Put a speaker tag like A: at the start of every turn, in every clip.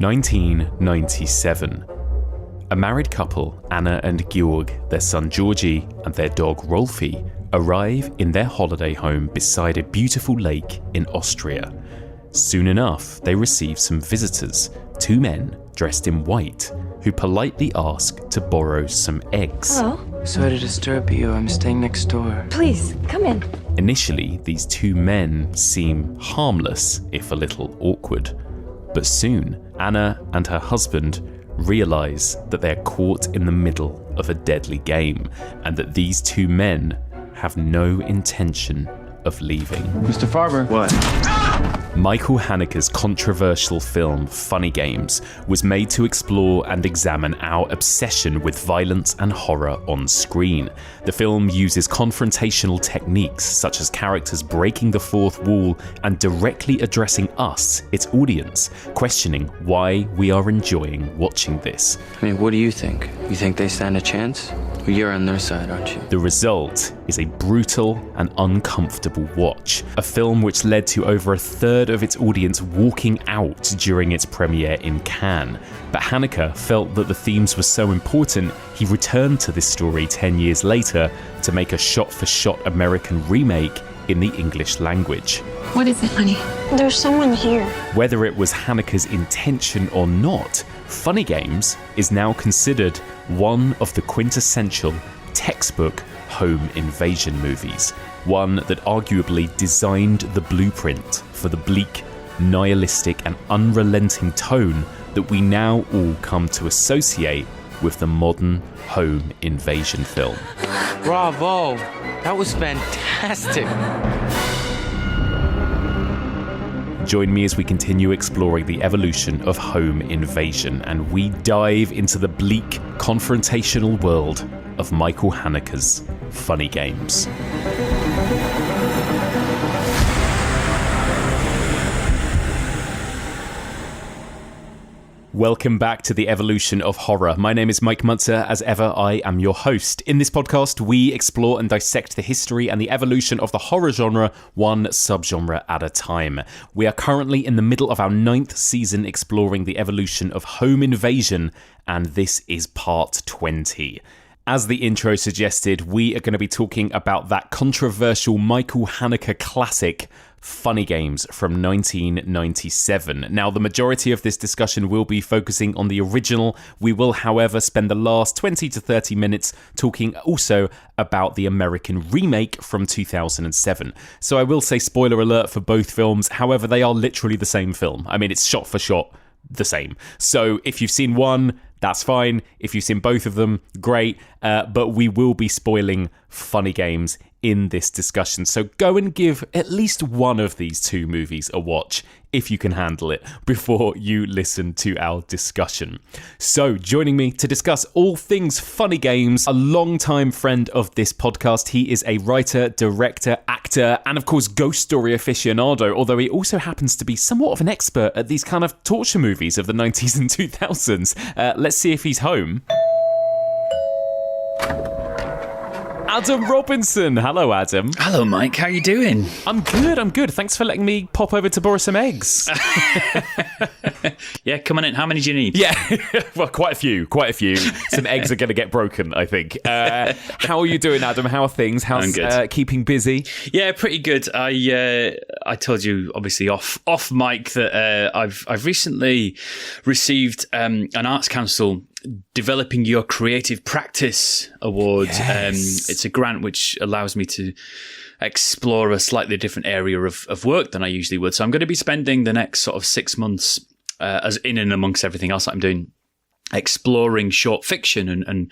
A: 1997. A married couple, Anna and Georg, their son Georgi, and their dog Rolfie, arrive in their holiday home beside a beautiful lake in Austria. Soon enough, they receive some visitors, two men dressed in white, who politely ask to borrow some eggs.
B: Hello.
C: Sorry to disturb you, I'm staying next door.
B: Please, come in.
A: Initially, these two men seem harmless, if a little awkward. But soon, Anna and her husband realise that they're caught in the middle of a deadly game, and that these two men have no intention of leaving.
C: Mr. Farber. What?
A: Michael Haneke's controversial film Funny Games was made to explore and examine our obsession with violence and horror on screen. The film uses confrontational techniques such as characters breaking the fourth wall and directly addressing us, its audience, questioning why we are enjoying watching this.
C: I mean, what do you think? You think they stand a chance? Well, you're on their side, aren't you?
A: The result is a brutal and uncomfortable watch, a film which led to over a third of its audience walking out during its premiere in Cannes. But Haneke felt that the themes were so important, he returned to this story 10 years later to make a shot-for-shot American remake in the English language.
D: What is it, honey?
B: There's someone here.
A: Whether it was Haneke's intention or not, Funny Games is now considered one of the quintessential textbook home invasion movies, one that arguably designed the blueprint for the bleak, nihilistic and unrelenting tone that we now all come to associate with the modern home invasion film.
C: Bravo! That was fantastic!
A: Join me as we continue exploring the evolution of home invasion, and we dive into the bleak, confrontational world of Michael Haneke's Funny Games. Welcome back to the evolution of horror. My name is Mike Munzer. As ever, I am your host. In this podcast, we explore and dissect the history and the evolution of the horror genre, one subgenre at a time. We are currently in the middle of our 9th season exploring the evolution of home invasion, and this is part 20. As the intro suggested, we are going to be talking about that controversial Michael Haneke classic, Funny Games from 1997. Now, the majority of this discussion will be focusing on the original. We will, however, spend the last 20 to 30 minutes talking also about the American remake from 2007. So I will say spoiler alert for both films. However, they are literally the same film. I mean, it's shot for shot the same. So if you've seen one, that's fine. If you've seen both of them, great. But we will be spoiling Funny Games in this discussion. So go and give at least one of these two movies a watch, if you can handle it, before you listen to our discussion. So joining me to discuss all things Funny Games, a longtime friend of this podcast. He is a writer, director, actor, and of course ghost story aficionado, although he also happens to be somewhat of an expert at these kind of torture movies of the 90s and 2000s. Let's see if he's home. Adam Robinson. Hello, Adam.
E: Hello, Mike. How you doing?
A: I'm good. Thanks for letting me pop over to borrow some eggs.
E: Yeah, come on in. How many do you need?
A: Yeah, well, quite a few. Some eggs are going to get broken, I think. How are you doing, Adam? How are things? How's keeping busy?
E: Yeah, pretty good. I told you, obviously, off mic that I've recently received an Arts Council Developing Your Creative Practice Award.
A: Yes.
E: It's a grant which allows me to explore a slightly different area of work than I usually would. So I'm going to be spending the next sort of 6 months, as in and amongst everything else that I'm doing, exploring short fiction and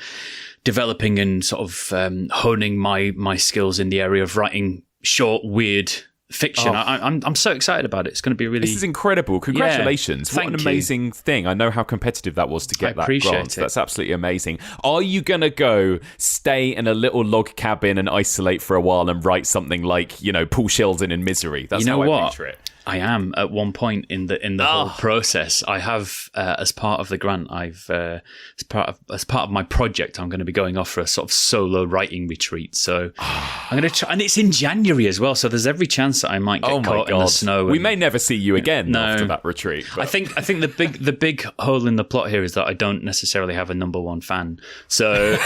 E: developing and sort of honing my skills in the area of writing short, weird fiction. I'm so excited about it. It's going to be really...
A: This is incredible. Congratulations.
E: Yeah,
A: what an amazing thing. I know how competitive that was to get that grant. That's absolutely amazing. Are you going to go stay in a little log cabin and isolate for a while and write something like, Paul Sheldon in Misery? That's how I picture it.
E: I am at one point in the whole process. I have, as part of the grant, I've as part of my project, I'm going to be going off for a sort of solo writing retreat. So I'm going to try, and it's in January as well. So there's every chance that I might get caught in the snow.
A: We may never see you again after that retreat. But.
E: I think the big hole in the plot here is that I don't necessarily have a number one fan. So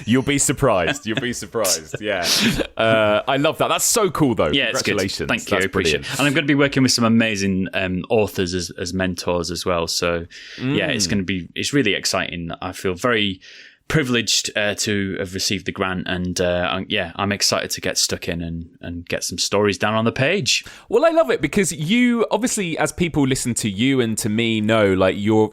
A: you'll be surprised. You'll be surprised. Yeah, I love that. That's so cool, though.
E: Yeah,
A: congratulations.
E: Thank you. I appreciate it. And I'm going to be working with some amazing authors as mentors as well. So yeah, it's really exciting. I feel very privileged to have received the grant, and I'm excited to get stuck in and get some stories down on the page.
A: Well, I love it because you obviously, as people listen to you and to me, know like you're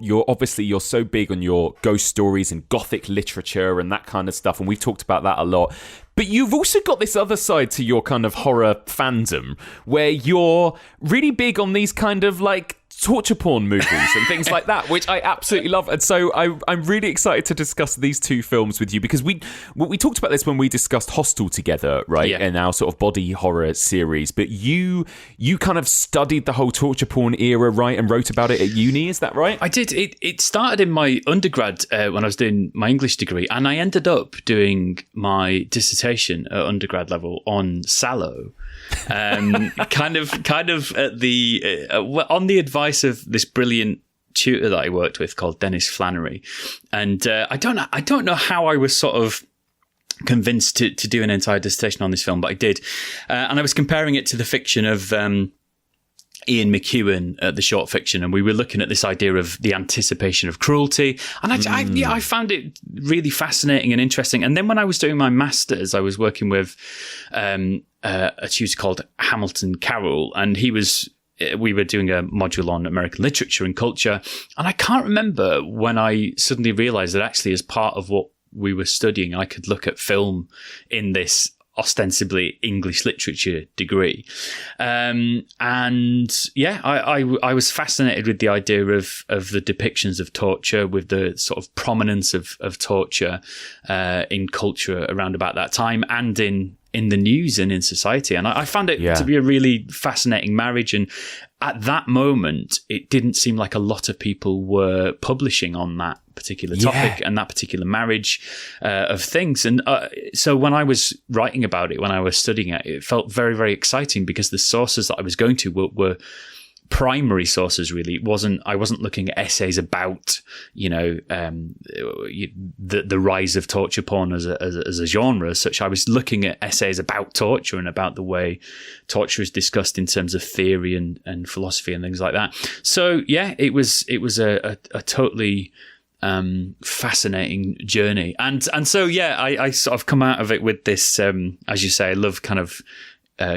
A: so big on your ghost stories and gothic literature and that kind of stuff, and we've talked about that a lot. But you've also got this other side to your kind of horror fandom where you're really big on these kind of like torture porn movies and things like that, which I absolutely love. And so I'm really excited to discuss these two films with you because we talked about this when we discussed Hostel together, right?
E: Yeah.
A: In our sort of body horror series. But you kind of studied the whole torture porn era, right? And wrote about it at uni, is that right?
E: I did. It started in my undergrad when I was doing my English degree, and I ended up doing my dissertation at undergrad level on Sallow. kind of at the on the advice of this brilliant tutor that I worked with called Dennis Flannery, and I don't know how I was sort of convinced to do an entire dissertation on this film, but I did, and I was comparing it to the fiction of Ian McEwan, the short fiction, and we were looking at this idea of the anticipation of cruelty, and I found it really fascinating and interesting. And then when I was doing my masters, I was working with a tutor called Hamilton Carroll, and we were doing a module on American literature and culture, and I can't remember when I suddenly realized that actually as part of what we were studying, I could look at film in this ostensibly English literature degree. And yeah, I was fascinated with the idea of the depictions of torture, with the sort of prominence of torture in culture around about that time, and in the news and in society. And I found it to be a really fascinating marriage. And at that moment, it didn't seem like a lot of people were publishing on that particular topic and that particular marriage of things. And so when I was writing about it, when I was studying it, it felt very, very exciting because the sources that I was going to were primary sources, really. I wasn't looking at essays about, the rise of torture porn as a genre as such. I was looking at essays about torture and about the way torture is discussed in terms of theory and philosophy and things like that. So yeah, it was a totally fascinating journey. And so yeah, I sort of come out of it with this, as you say, I love kind of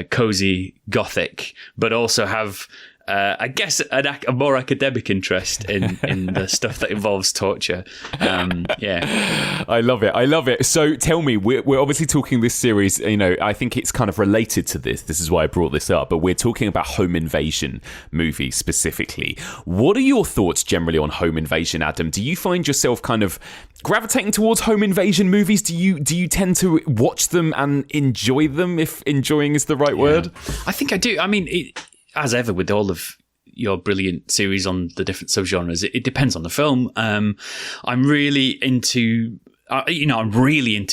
E: cozy gothic, but also have I guess a more academic interest in the stuff that involves torture. Yeah,
A: I love it. So tell me, we're obviously talking this series. I think it's kind of related to this. This is why I brought this up. But we're talking about home invasion movies specifically. What are your thoughts generally on home invasion, Adam? Do you find yourself kind of gravitating towards home invasion movies? Do you tend to watch them and enjoy them, if enjoying is the right word?
E: I think I do. I mean, as ever with all of your brilliant series on the different subgenres, it depends on the film. I'm really into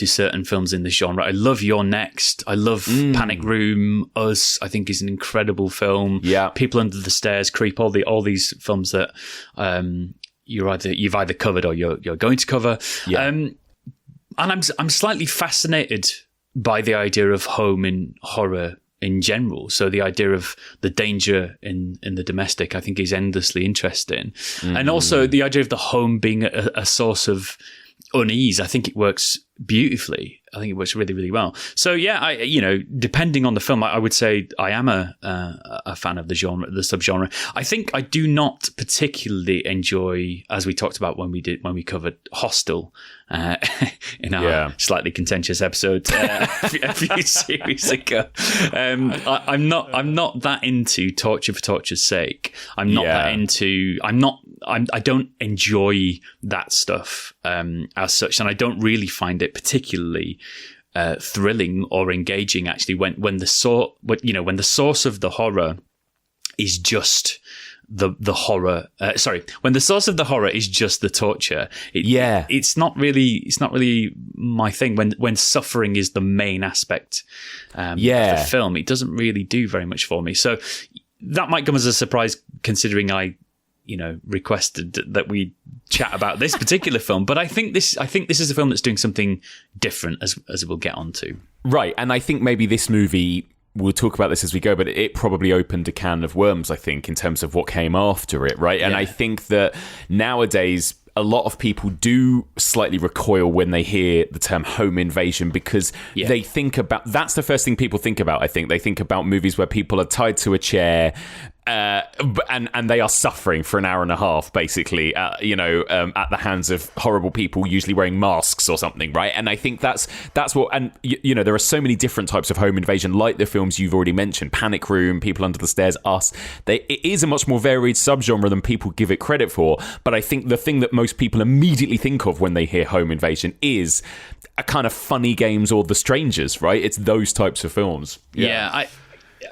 E: certain films in this genre. I love You're Next. I love Panic Room. Us, I think, is an incredible film. Yeah, People Under the Stairs, Creep, all these films that you've either covered or you're going to cover. Yeah. And I'm slightly fascinated by the idea of home in horror in general. So the idea of the danger in the domestic, I think, is endlessly interesting. And also the idea of the home being a source of unease, I think it works beautifully. I think it works really, really well. So yeah, depending on the film, I would say I am a fan of the subgenre. I think I do not particularly enjoy, as we talked about when we covered Hostel in our slightly contentious episode a few series ago. I'm not that into torture for torture's sake. I'm not that into. I don't enjoy that stuff as such, and I don't really find it particularly thrilling or engaging. Actually, when the source of the horror is just the horror. When the source of the horror is just the torture. It's not really my thing. When suffering is the main aspect of the film, it doesn't really do very much for me. So that might come as a surprise, considering I requested that we chat about this particular film. But I think this is a film that's doing something different, as we'll get onto.
A: Right, and I think maybe this movie, we'll talk about this as we go, but it probably opened a can of worms, I think, in terms of what came after it, right? And I think that nowadays, a lot of people do slightly recoil when they hear the term home invasion, because they think about, that's the first thing people think about, I think. They think about movies where people are tied to a chair, and they are suffering for an hour and a half, basically, at the hands of horrible people, usually wearing masks or something, right? And I think that's what, and there are so many different types of home invasion, like the films you've already mentioned, Panic Room, People Under the Stairs, Us. It is a much more varied subgenre than people give it credit for. But I think the thing that most people immediately think of when they hear home invasion is a kind of Funny Games or The Strangers, right? It's those types of films.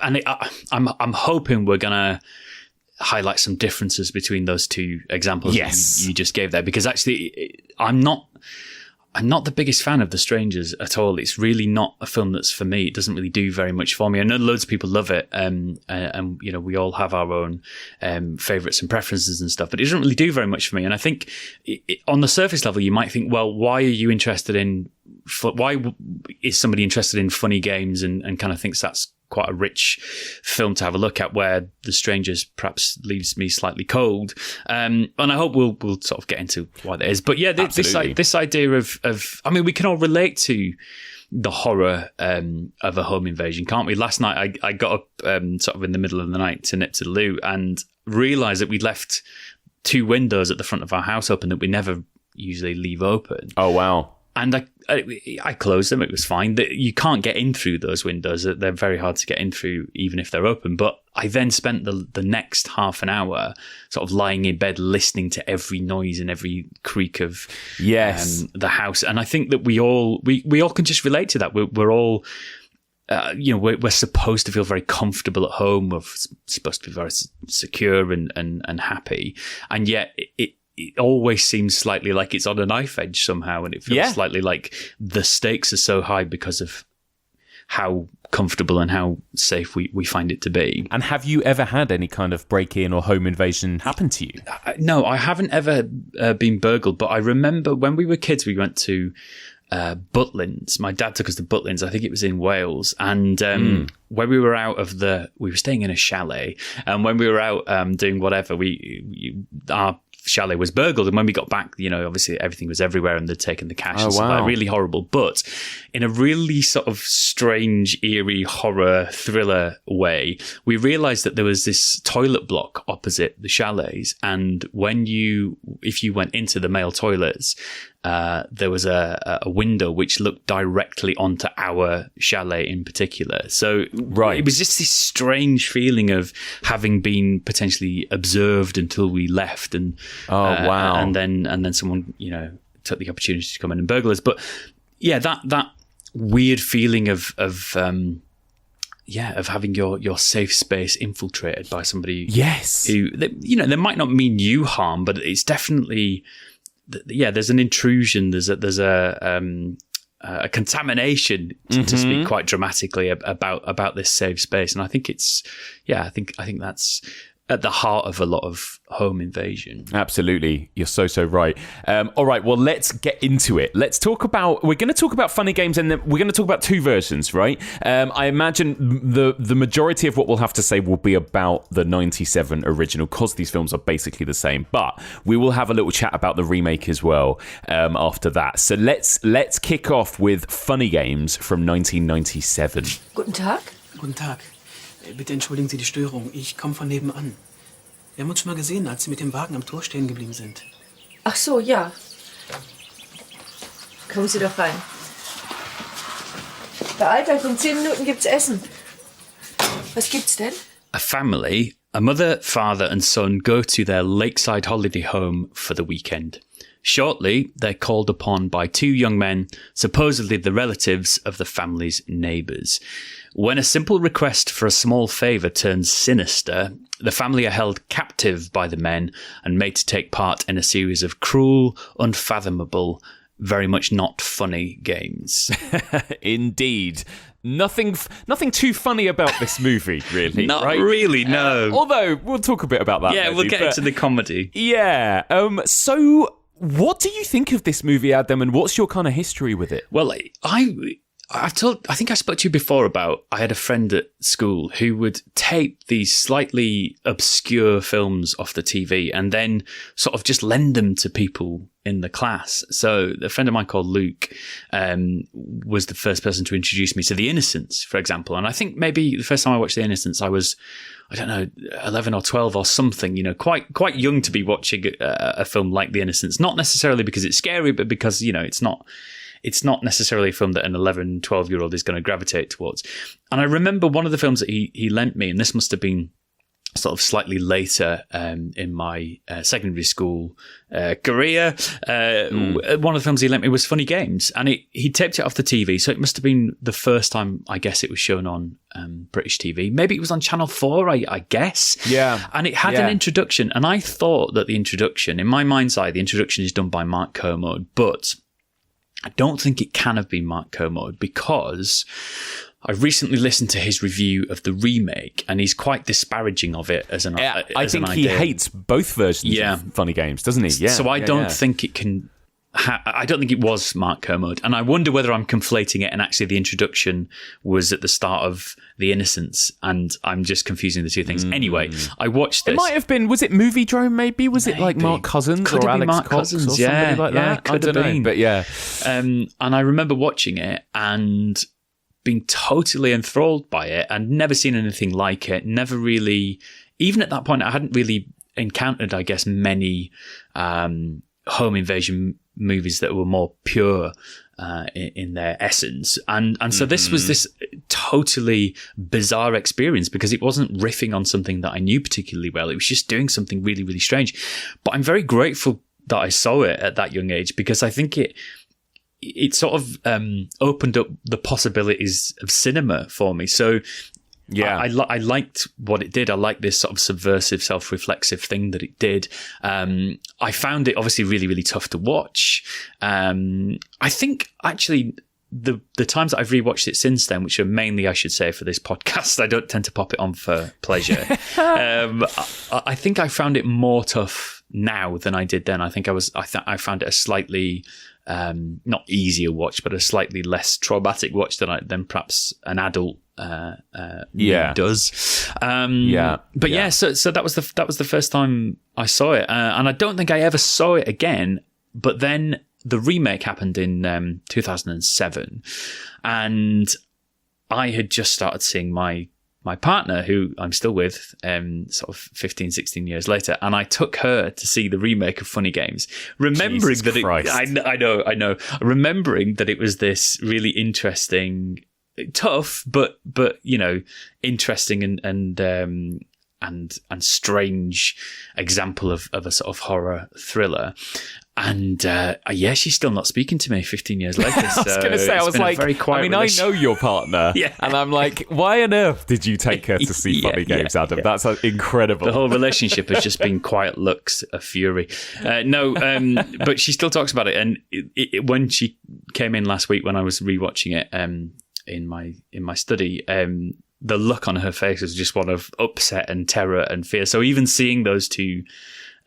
E: I'm hoping we're gonna highlight some differences between those two examples you just gave there, because actually I'm not the biggest fan of The Strangers at all. It's really not a film that's for me. It doesn't really do very much for me. I know loads of people love it, and we all have our own favourites and preferences and stuff, but it doesn't really do very much for me. And I think on the surface level, you might think, well, why is somebody interested in Funny Games and kind of thinks that's quite a rich film to have a look at, where The Strangers perhaps leaves me slightly cold. And I hope we'll sort of get into why that is. But yeah, this idea of I mean, we can all relate to the horror of a home invasion, can't we? Last night, I got up sort of in the middle of the night to nip to the loo and realised that we'd left 2 windows at the front of our house open that we never usually leave open.
A: Oh, wow.
E: And I closed them. It was fine. You can't get in through those windows. They're very hard to get in through, even if they're open. But I then spent the next half an hour sort of lying in bed, listening to every noise and every creak of the house. And I think that we all can just relate to that. We're all, we're supposed to feel very comfortable at home. We're supposed to be very secure and happy. And yet it always seems slightly like it's on a knife edge somehow, and it feels slightly like the stakes are so high because of how comfortable and how safe we find it to be.
A: And have you ever had any kind of break-in or home invasion happen to you?
E: No, I haven't ever been burgled, but I remember when we were kids, we went to Butlins. My dad took us to Butlins. I think it was in Wales. And when we were we were staying in a chalet, and when we were out doing whatever, our chalet was burgled, and when we got back, obviously everything was everywhere and they'd taken the cash. And stuff, really horrible. But in a really sort of strange, eerie horror thriller way, we realized that there was this toilet block opposite the chalets, and if you went into the male toilets, there was a window which looked directly onto our chalet in particular. So it was just this strange feeling of having been potentially observed until we left, and and then someone took the opportunity to come in and burgle us. But yeah, that weird feeling of having your safe space infiltrated by somebody who they might not mean you harm, but it's definitely there's an intrusion, there's a contamination, to speak quite dramatically, about this safe space. And I think I think that's at the heart of a lot of home invasion.
A: Absolutely. You're so right. All right, well, let's get into it. We're going to talk about Funny Games, and then we're going to talk about 2 versions, right? I imagine the majority of what we'll have to say will be about the 97 original, because these films are basically the same. But we will have a little chat about the remake as well after that. So let's kick off with Funny Games from 1997.
B: Guten Tag.
D: Guten Tag. Bitte entschuldigen Sie die Störung. Ich komme von nebenan. Wir haben uns schon mal gesehen, als Sie mit dem Wagen am Tor stehen geblieben sind.
B: Ach so, ja. Kommen Sie doch rein. Beeilt euch, in 10 Minuten gibt's Essen. Was gibt's denn?
E: A family, a mother, father and son, go to their lakeside holiday home for the weekend. Shortly, they're called upon by two young men, supposedly the relatives of the family's neighbours. When a simple request for a small favour turns sinister, the family are held captive by the men and made to take part in a series of cruel, unfathomable, very much not funny games.
A: Indeed. Nothing too funny about this movie, really.
E: Not
A: right?
E: really, no.
A: Although, we'll talk a bit about that.
E: Yeah,
A: maybe,
E: we'll get into the comedy.
A: Yeah. So, what do you think of this movie, Adam, and what's your kind of history with it?
E: Well, I think I spoke to you before about I had a friend at school who would tape these slightly obscure films off the TV and then sort of just lend them to people in the class. So a friend of mine called Luke was the first person to introduce me to The Innocents, for example. And I think maybe the first time I watched The Innocents, I was, I don't know, 11 or 12 or something, you know, quite young to be watching a film like The Innocents. Not necessarily because it's scary, but because, you know, it's not necessarily a film that an 11, 12-year-old is going to gravitate towards. And I remember one of the films that he lent me, and this must have been sort of slightly later in my secondary school career. One of the films he lent me was Funny Games, and he taped it off the TV, so it must have been the first time, I guess, it was shown on British TV. Maybe it was on Channel 4, I guess.
A: Yeah.
E: And it had an introduction, and I thought that the introduction, in my mind's eye, the introduction is done by Mark Kermode, but I don't think it can have been Mark Kermode because I recently listened to his review of the remake and he's quite disparaging of it as an idea.
A: I think he hates both versions of Funny Games, doesn't he? Yeah.
E: So I don't think it can... I don't think it was Mark Kermode. And I wonder whether I'm conflating it and actually the introduction was at the start of The Innocents and I'm just confusing the two things. Anyway, I watched this.
A: It might have been, was it Movie Drone maybe? Was it like Mark Cousins
E: Could
A: or
E: have been
A: Alex
E: Mark
A: Cox
E: Cousins,
A: or somebody like that?
E: Could have been.
A: But yeah.
E: And I remember watching it and being totally enthralled by it and never seen anything like it. Never really, even at that point, I hadn't really encountered, I guess, many home invasion movies that were more pure in their essence. And so this was this totally bizarre experience because it wasn't riffing on something that I knew particularly well. It was just doing something really, really strange. But I'm very grateful that I saw it at that young age because I think it sort of opened up the possibilities of cinema for me. So yeah, I liked what it did. I liked this sort of subversive, self-reflexive thing that it did. I found it obviously really, really tough to watch. I think actually the times that I've rewatched it since then, which are mainly, I should say, for this podcast, I don't tend to pop it on for pleasure. I think I found it more tough now than I did then. I think I found it a slightly not easier watch, but a slightly less traumatic watch than perhaps an adult does. So that was the first time I saw it, and I don't think I ever saw it again. But then the remake happened in 2007, and I had just started seeing my partner, who I'm still with, sort of 15, 16 years later, and I took her to see the remake of Funny Games, remembering I know, remembering that it was this really interesting, tough, but you know, interesting and strange example of a sort of horror thriller. And she's still not speaking to me 15 years later.
A: I was going to say, I was like, I know your partner. And I'm like, why on earth did you take her to see Funny Games, Adam? Yeah. That's incredible.
E: The whole relationship has just been quiet looks of fury. But she still talks about it. And when she came in last week, when I was rewatching it in my study, the look on her face was just one of upset and terror and fear. So even seeing those two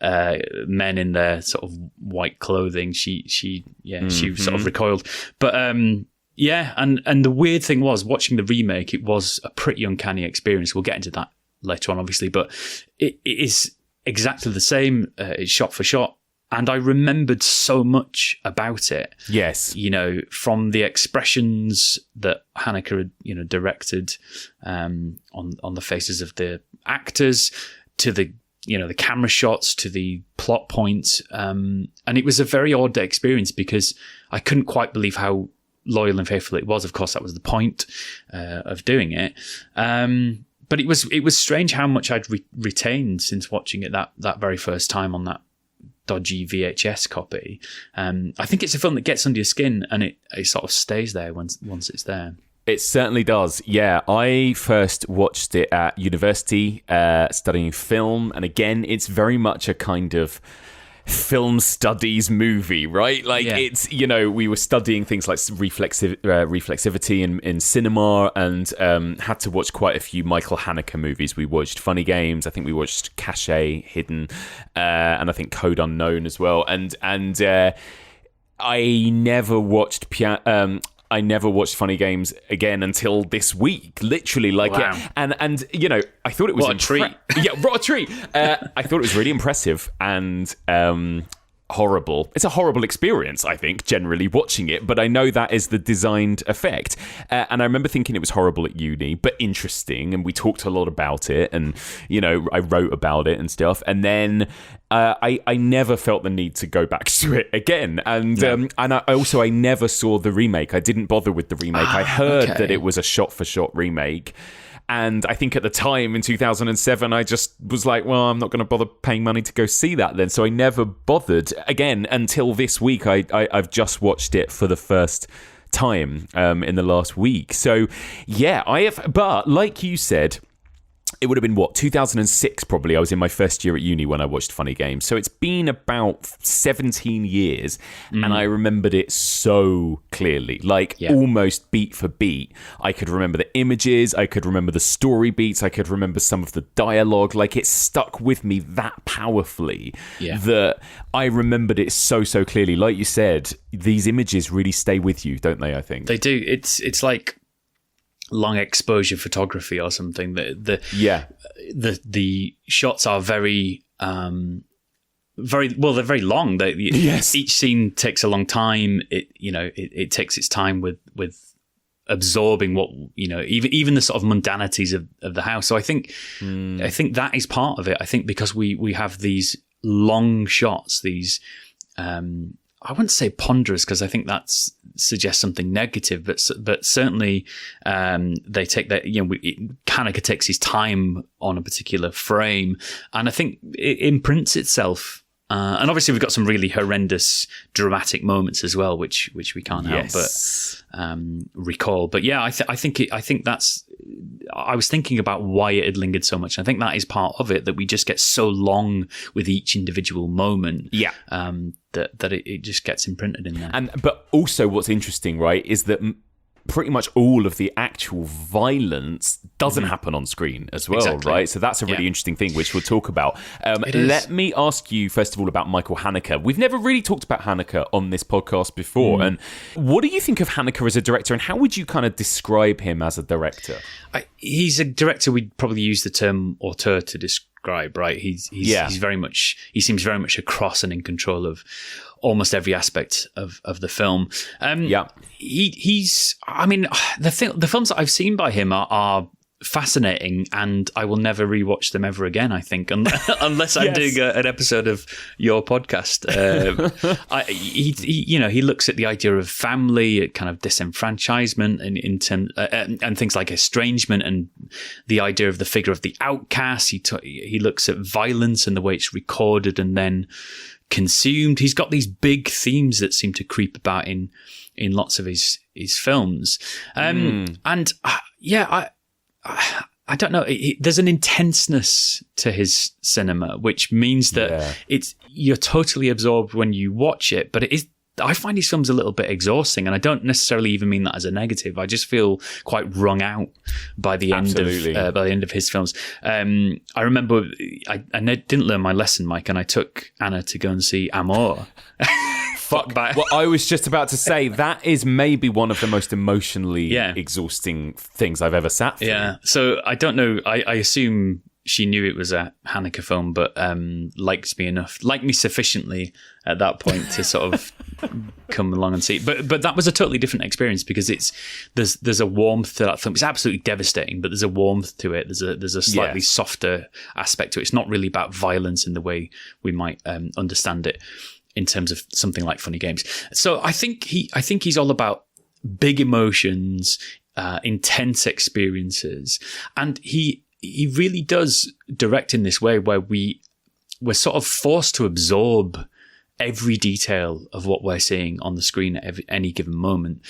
E: men in their sort of white clothing, she sort of recoiled. But and the weird thing was, watching the remake, it was a pretty uncanny experience. We'll get into that later on, obviously, but it is exactly the same. It's shot for shot. And I remembered so much about it. Yes. You know, from the expressions that Haneke had, you know, directed on the faces of the actors, to the, you know, the camera shots, to the plot points. And it was a very odd experience because I couldn't quite believe how loyal and faithful it was. Of course, that was the point of doing it. But it was strange how much I'd retained since watching it that very first time on that dodgy VHS copy. I think it's a film that gets under your skin, and it sort of stays there once it's there.
A: It certainly does. Yeah, I first watched it at university, studying film, and again, it's very much a kind of film studies movie, right? Like it's, we were studying things like reflexivity in cinema, and had to watch quite a few Michael Haneke movies. We watched Funny Games, I think we watched Cache, Hidden, and I think Code Unknown as well. And I never watched Funny Games again until this week, literally.
E: Wow.
A: And I thought it was
E: what a treat.
A: Yeah, what a treat. I thought it was really impressive and horrible. It's a horrible experience, I think, generally watching it, but I know that is the designed effect. And I remember thinking it was horrible at uni, but interesting, and we talked a lot about it, and I wrote about it and stuff. And then I never felt the need to go back to it again. And I never saw the remake. I didn't bother with the remake. I heard that it was a shot-for-shot remake. And I think at the time in 2007, I just was like, well, I'm not going to bother paying money to go see that then. So I never bothered again until this week. I've just watched it for the first time in the last week. So yeah, I have. But like you said, it would have been 2006 probably. I was in my first year at uni when I watched Funny Games. So it's been about 17 years, and I remembered it so clearly, almost beat for beat. I could remember the images, I could remember the story beats, I could remember some of the dialogue. Like, it stuck with me that powerfully that I remembered it so clearly. Like you said, these images really stay with you, don't they? I think
E: they do. It's like long exposure photography or something. The shots are very they're very long. Each scene takes a long time. It takes its time with absorbing what even the sort of mundanities of the house. So I think that is part of it. I think because we have these long shots, these I wouldn't say ponderous, because I think that suggests something negative, but certainly they take that. Haneke takes his time on a particular frame, and I think it imprints itself. And obviously, we've got some really horrendous, dramatic moments as well, which we can't help but recall. But yeah, I think that's. I was thinking about why it had lingered so much. I think that is part of it, that we just get so long with each individual moment. Yeah. That it just gets imprinted in there.
A: But also, what's interesting, right, is that pretty much all of the actual violence doesn't happen on screen as well, exactly. Right? So that's a really interesting thing, which we'll talk about. Let me ask you, first of all, about Michael Haneke. We've never really talked about Haneke on this podcast before. And what do you think of Haneke as a director, and how would you kind of describe him as a director?
E: He's a director we'd probably use the term auteur to describe, right? He seems very much across and in control of almost every aspect of the film. He's the films that I've seen by him are fascinating, and I will never rewatch them ever again, I think, unless I'm doing an episode of your podcast. He looks at the idea of family, kind of disenfranchisement, and things like estrangement, and the idea of the figure of the outcast. He looks at violence and the way it's recorded and then consumed. He's got these big themes that seem to creep about in lots of his films. I don't know. There's an intenseness to his cinema, which means that you're totally absorbed when you watch it. But I find his films a little bit exhausting, and I don't necessarily even mean that as a negative. I just feel quite wrung out by the end of his films. I remember I didn't learn my lesson, Mike, and I took Anna to go and see Amour.
A: Well, I was just about to say, that is maybe one of the most emotionally exhausting things I've ever sat through.
E: Yeah, so I don't know. I assume she knew it was a Haneke film, but liked me sufficiently at that point to sort of come along and see it. But that was a totally different experience, because there's a warmth to that film. It's absolutely devastating, but there's a warmth to it. There's a slightly softer aspect to it. It's not really about violence in the way we might understand it in terms of something like Funny Games. So I think he's all about big emotions, intense experiences, and he really does direct in this way where we're sort of forced to absorb every detail of what we're seeing on the screen at any given moment.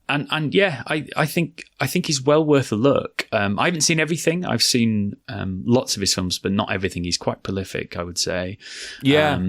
E: And yeah, I think he's well worth a look. I haven't seen everything. I've seen lots of his films, but not everything. He's quite prolific, I would say.
A: Yeah,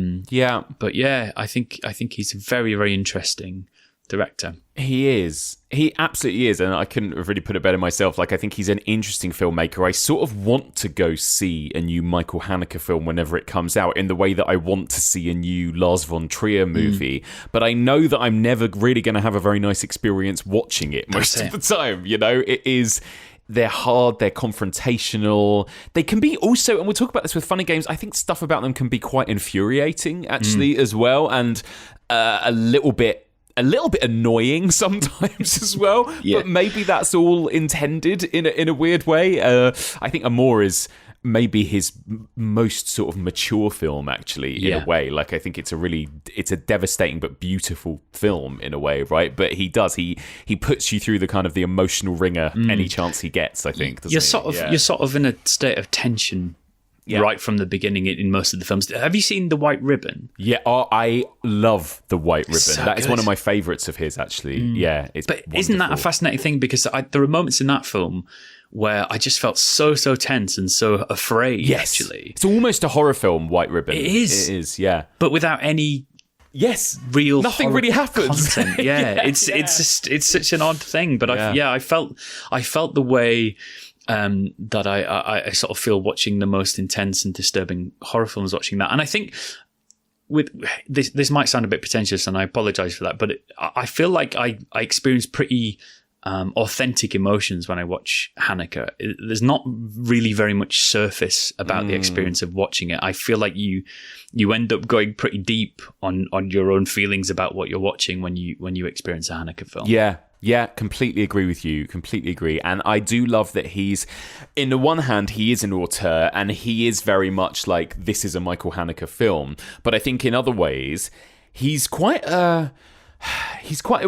E: But yeah, I think he's a very, very interesting director.
A: He is. He absolutely is, and I couldn't have really put it better myself. Like, I think he's an interesting filmmaker. I sort of want to go see a new Michael Haneke film whenever it comes out, in the way that I want to see a new Lars von Trier movie. But I know that I'm never really going to have a very nice experience watching it most of the time. You know, they're hard, they're confrontational. They can be also, and we'll talk about this with funny games, I think stuff about them can be quite infuriating, actually, as well, and a little bit annoying sometimes as well. But maybe that's all intended in a weird way. I think Amour is maybe his most sort of mature film, actually, in a way. Like, I think it's a devastating but beautiful film in a way, right? But he puts you through the kind of the emotional ringer any chance he gets, I think.
E: You're sort of in a state of tension right from the beginning in most of the films. Have you seen The White Ribbon?
A: Yeah, I love The White Ribbon.
E: So
A: that is one of my favourites of his, actually. Yeah, it's
E: But
A: wonderful.
E: Isn't that a fascinating thing? Because there are moments in that film where I just felt so tense and so afraid, actually.
A: It's almost a horror film, White Ribbon.
E: It is.
A: It is, yeah.
E: But without any... real
A: nothing really happens.
E: Content. It's such an odd thing. But I felt the way... that I sort of feel watching the most intense and disturbing horror films, watching that. And I think with this might sound a bit pretentious, and I apologize for that, but I feel like I experience pretty authentic emotions when I watch Haneke. There's not really very much surface about the experience of watching it. I feel like you end up going pretty deep on your own feelings about what you're watching when you experience a Haneke film.
A: Yeah, completely agree with you. Completely agree. And I do love that he's, in the one hand, he is an auteur and he is very much like, this is a Michael Haneke film. But I think in other ways, he's quite a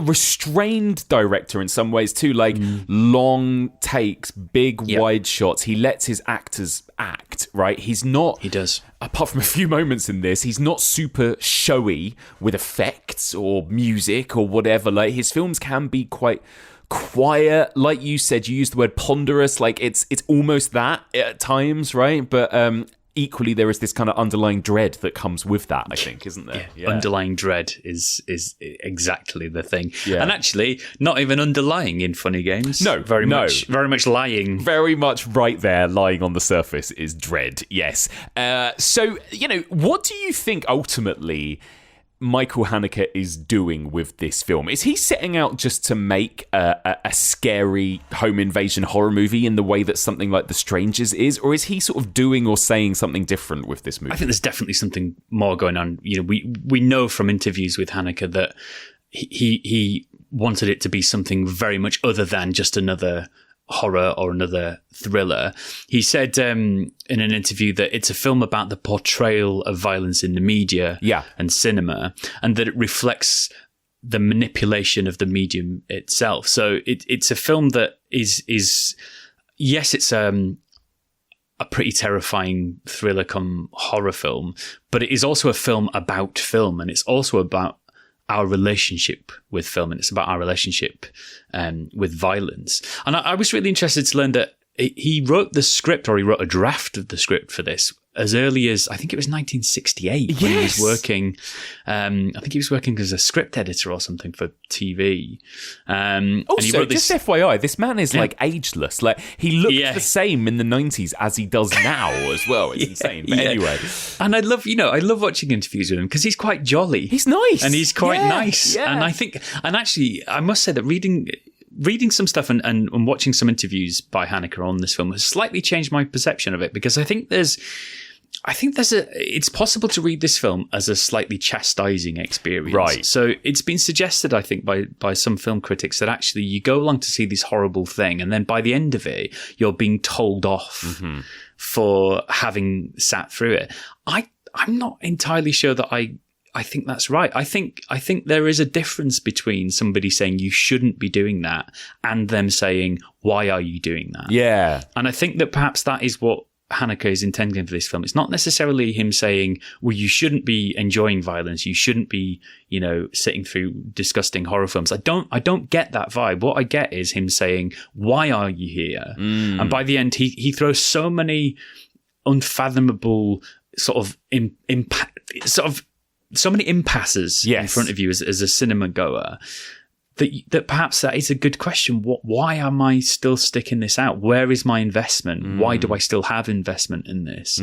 A: restrained director in some ways too, like long takes, big wide shots. He lets his actors act, right? He does. Apart from a few moments in this, he's not super showy with effects or music or whatever. Like, his films can be quite quiet. Like you said, you used the word ponderous. Like, it's almost that at times, right? But equally, there is this kind of underlying dread that comes with that, I think, isn't there?
E: Yeah. Underlying dread is exactly the thing. Yeah. And actually, not even underlying in funny games.
A: No,
E: very much lying.
A: Very much right there, lying on the surface is dread, yes. So, what do you think ultimately Michael Haneke is doing with this film? Is he setting out just to make a scary home invasion horror movie in the way that something like The Strangers is? Or is he sort of doing or saying something different with this movie?
E: I think there's definitely something more going on. We know from interviews with Haneke that he wanted it to be something very much other than just another horror or another thriller. He said in an interview that it's a film about the portrayal of violence in the media and cinema, and that it reflects the manipulation of the medium itself. So it's a film that is yes, it's a pretty terrifying thriller come horror film, but it is also a film about film, and it's also about our relationship with film, and it's about our relationship with violence. And I was really interested to learn that he wrote the script, or he wrote a draft of the script for this as early as, I think it was 1968, when he was working, I think he was working as a script editor or something for TV.
A: Also, just FYI, this man is like ageless. Like, he looked the same in the 90s as he does now as well. It's insane. But anyway.
E: And I love watching interviews with him because he's quite jolly.
A: He's nice.
E: And he's quite nice. Yeah. And actually, I must say that reading some stuff and watching some interviews by Haneke on this film has slightly changed my perception of it, because I think it's possible to read this film as a slightly chastising experience.
A: Right.
E: So it's been suggested, I think, by some film critics that actually you go along to see this horrible thing, and then by the end of it, you're being told off for having sat through it. I'm not entirely sure that I think that's right. I think there is a difference between somebody saying you shouldn't be doing that and them saying, why are you doing that?
A: Yeah.
E: And I think that perhaps that is what Haneke is intending for this film. It's not necessarily him saying, well, you shouldn't be enjoying violence. You shouldn't be, sitting through disgusting horror films. I don't get that vibe. What I get is him saying, why are you here? And by the end, he throws so many unfathomable so many impasses in front of you as a cinema goer. That perhaps that is a good question. Why am I still sticking this out? Where is my investment? Why do I still have investment in this?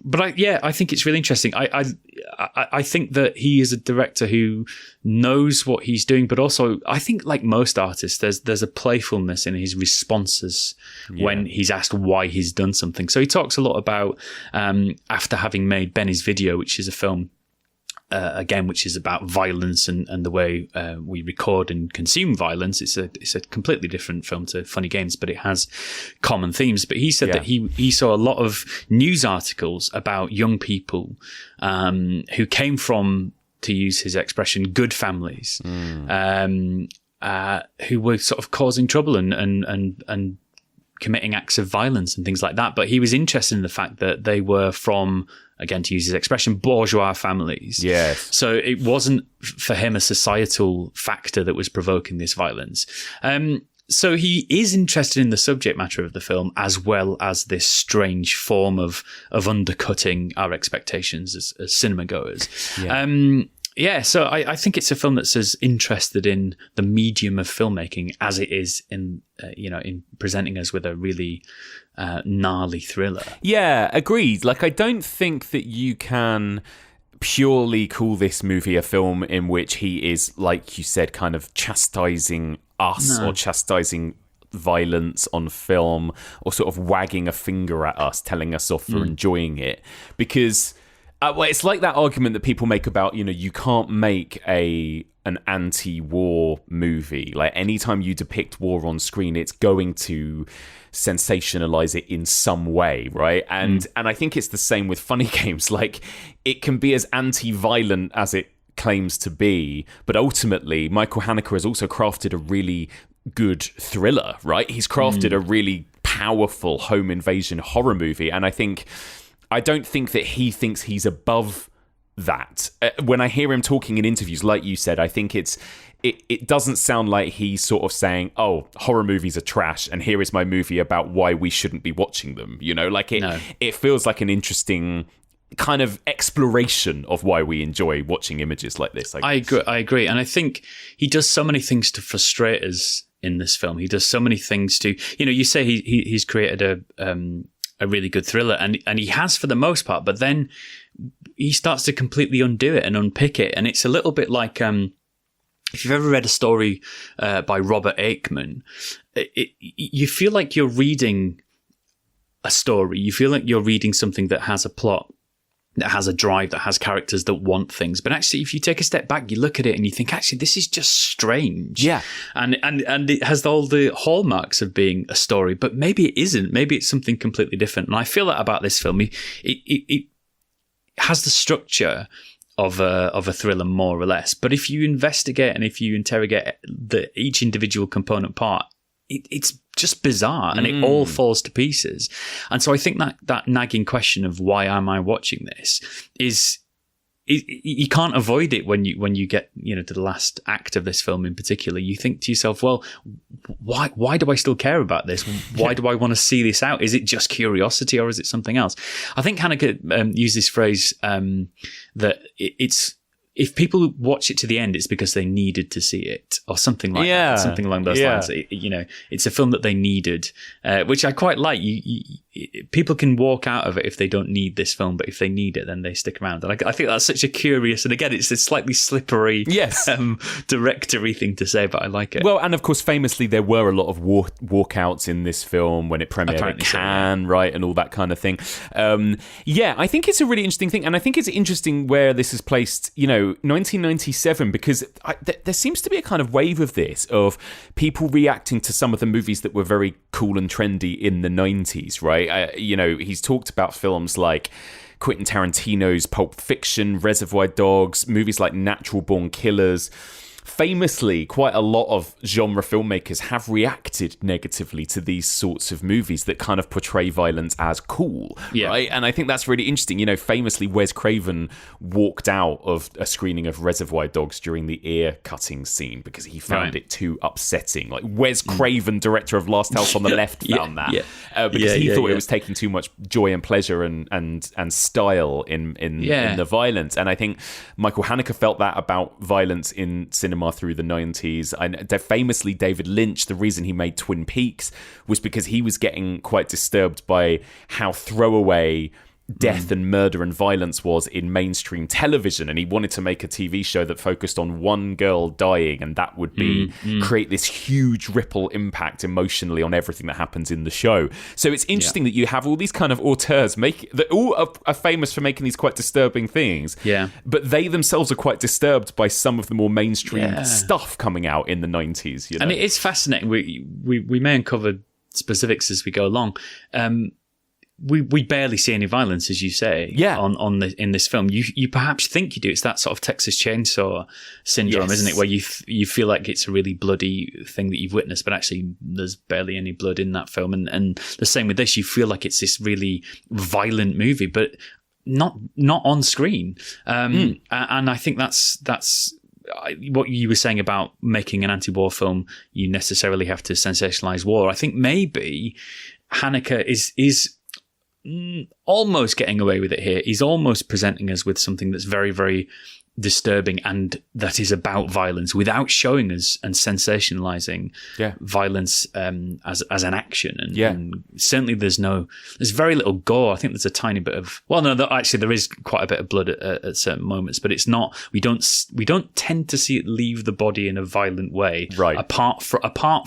E: But I think it's really interesting. I think that he is a director who knows what he's doing, but also I think, like most artists, there's a playfulness in his responses when he's asked why he's done something. So he talks a lot about after having made Benny's Video, which is a film. Again, which is about violence and the way we record and consume violence. It's a completely different film to Funny Games, but it has common themes. But he said that he saw a lot of news articles about young people who came from, to use his expression, good families, who were sort of causing trouble and committing acts of violence and things like that. But he was interested in the fact that they were from, again, to use his expression, bourgeois families.
A: Yes.
E: So it wasn't for him a societal factor that was provoking this violence. So he is interested in the subject matter of the film as well as this strange form of undercutting our expectations as cinema goers. So I think it's a film that's as interested in the medium of filmmaking as it is in presenting us with a really gnarly thriller.
A: Yeah, agreed. Like, I don't think that you can purely call this movie a film in which he is, like you said, kind of chastising us or chastising violence on film, or sort of wagging a finger at us, telling us off for enjoying it. Because it's like that argument that people make about, you can't make an anti-war movie. Like, anytime you depict war on screen, it's going to sensationalize it in some way, right? And I think it's the same with Funny Games. Like, it can be as anti-violent as it claims to be, but ultimately Michael Haneke has also crafted a really good thriller, right? He's crafted a really powerful home invasion horror movie, and I don't think that he thinks he's above that. When I hear him talking in interviews, like you said, I think it doesn't sound like he's sort of saying, oh, horror movies are trash, and here is my movie about why we shouldn't be watching them. It feels like an interesting kind of exploration of why we enjoy watching images like this.
E: I agree. And I think he does so many things to frustrate us in this film. He does so many things to, you say he's created a really good thriller, and he has for the most part, but then he starts to completely undo it and unpick it. And it's a little bit like, if you've ever read a story by Robert Aikman, you feel like you're reading a story. You feel like you're reading something that has a plot, that has a drive, that has characters that want things. But actually, if you take a step back, you look at it and you think, actually, this is just strange.
A: Yeah.
E: And it has all the hallmarks of being a story, but maybe it isn't. Maybe it's something completely different. And I feel that about this film. It has the structure of a thriller, more or less. But if you investigate and if you interrogate each individual component part, it's just bizarre, and it all falls to pieces. And so I think that nagging question of why am I watching this is you can't avoid it when you get to the last act of this film in particular. You think to yourself, well, why do I still care about this? Why do I want to see this out? Is it just curiosity, or is it something else? I think Haneke used this phrase that it's, if people watch it to the end, it's because they needed to see it, or something like that, something along those lines. It's a film that they needed, which I quite like. People can walk out of it if they don't need this film, but if they need it, then they stick around. And I think that's such a curious, and again, it's a slightly slippery, directory thing to say, but I like it.
A: Well, and of course, famously, there were a lot of walkouts in this film when it premiered at Cannes, right, and all that kind of thing. I think it's a really interesting thing, and I think it's interesting where this is placed, 1997, because there seems to be a kind of wave of this, of people reacting to some of the movies that were very cool and trendy in the 90s, right? He's talked about films like Quentin Tarantino's Pulp Fiction, Reservoir Dogs, movies like Natural Born Killers, famously, quite a lot of genre filmmakers have reacted negatively to these sorts of movies that kind of portray violence as cool, right? And I think that's really interesting. You know, famously, Wes Craven walked out of a screening of Reservoir Dogs during the ear cutting scene because he found it too upsetting. Like Wes Craven, director of Last House on the Left, found that because he thought it was taking too much joy and pleasure and style in the violence. And I think Michael Haneke felt that about violence in cinema through the 90s. And famously, David Lynch, the reason he made Twin Peaks was because he was getting quite disturbed by how throwaway death and murder and violence was in mainstream television, and he wanted to make a TV show that focused on one girl dying, and that would be create this huge ripple impact emotionally on everything that happens in the show. So it's interesting that you have all these kind of auteurs that all are famous for making these quite disturbing things, but they themselves are quite disturbed by some of the more mainstream stuff coming out in the 90s, you know?
E: And it is fascinating. We may uncover specifics as we go along. We barely see any violence, as you say, in this film. You perhaps think you do. It's that sort of Texas Chainsaw syndrome, isn't it? Where you feel like it's a really bloody thing that you've witnessed, but actually there's barely any blood in that film. And the same with this. You feel like it's this really violent movie, but not on screen. And I think that's what you were saying about making an anti-war film. You necessarily have to sensationalize war. I think maybe Haneke is almost getting away with it here. He's almost presenting us with something that's very, very disturbing and that is about violence without showing us and sensationalizing violence as an action. And certainly there's very little gore. I think there's a tiny bit of, actually there is quite a bit of blood at certain moments, but it's not, we don't tend to see it leave the body in a violent way, right? Apart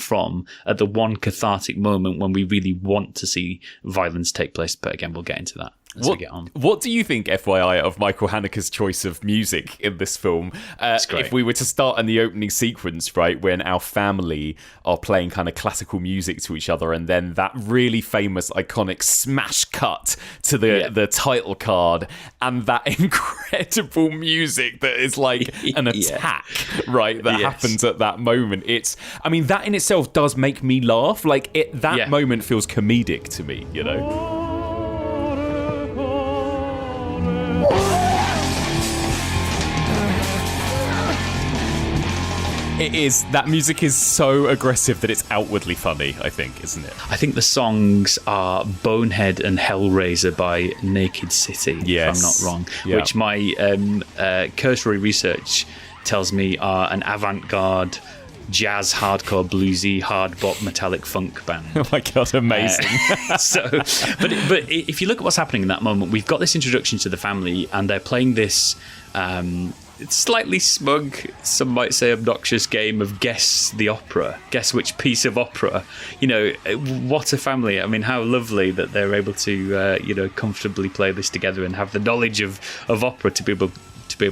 E: from at the one cathartic moment when we really want to see violence take place. But again, we'll get into that as we get on.
A: What do you think, FYI, of Michael Haneke's choice of music in this film? If we were to start in the opening sequence, right, when our family are playing kind of classical music to each other, and then that really famous, iconic smash cut to the title card, and that incredible music that is like an attack, right, that happens at that moment. That in itself does make me laugh. Like, that moment feels comedic to me, you know? That music is so aggressive that it's outwardly funny, I think, isn't it?
E: I think the songs are Bonehead and Hellraiser by Naked City, if I'm not wrong, which my cursory research tells me are an avant-garde jazz, hardcore, bluesy, hard bop, metallic funk band.
A: Oh my God, amazing.
E: But if you look at what's happening in that moment, we've got this introduction to the family and they're playing this slightly smug, some might say obnoxious game of guess the opera, guess which piece of opera. You know, what a family. I mean, how lovely that they're able to comfortably play this together and have the knowledge of opera to be able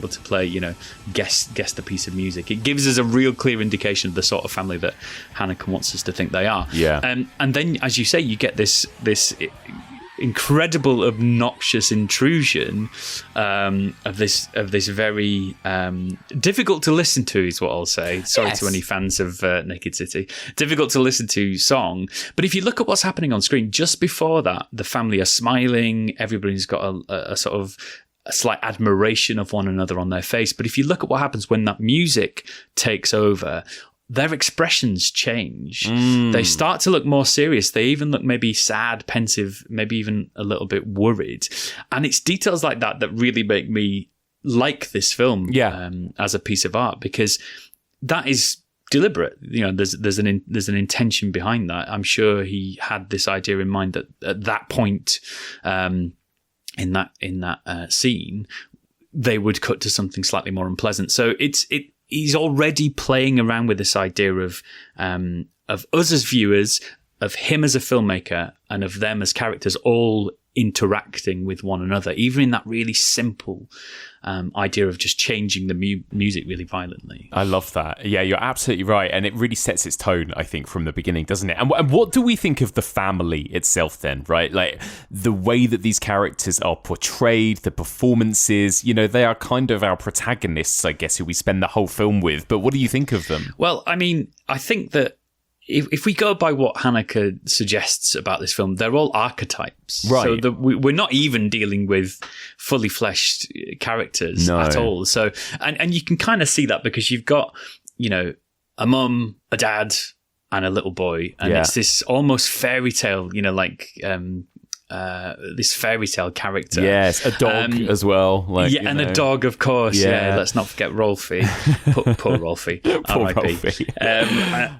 E: to play, guess the piece of music. It gives us a real clear indication of the sort of family that Haneke wants us to think they are. And then, as you say, you get this incredible obnoxious intrusion of this very difficult to listen to, is what I'll say. Sorry to any fans of Naked City. Difficult to listen to song. But if you look at what's happening on screen, just before that, the family are smiling. Everybody's got a sort of a slight admiration of one another on their face. But if you look at what happens when that music takes over, their expressions change. They start to look more serious. They even look maybe sad, pensive, maybe even a little bit worried. And it's details like that that really make me like this film as a piece of art, because that is deliberate. There's an intention behind that. I'm sure he had this idea in mind that at that point in that scene, they would cut to something slightly more unpleasant. So he's already playing around with this idea of us as viewers, of him as a filmmaker, and of them as characters, all interacting with one another, even in that really simple idea of just changing the music really violently.
A: I love that. Yeah, you're absolutely right. And it really sets its tone, I think, from the beginning, doesn't it? And what do we think of the family itself then, right? Like the way that these characters are portrayed, the performances, they are kind of our protagonists, I guess, who we spend the whole film with. But what do you think of them?
E: Well, I mean, I think that if we go by what Haneke suggests about this film, they're all archetypes.
A: Right.
E: So we're not even dealing with fully fleshed characters at all. So, and you can kind of see that because you've got, a mum, a dad, and a little boy. And it's this almost fairy tale, this fairy tale character.
A: Yes, a dog as well.
E: And a dog, of course. Yeah, let's not forget Rolfie. Poor Rolfie.
A: Poor
E: R.I.P.
A: Rolfie.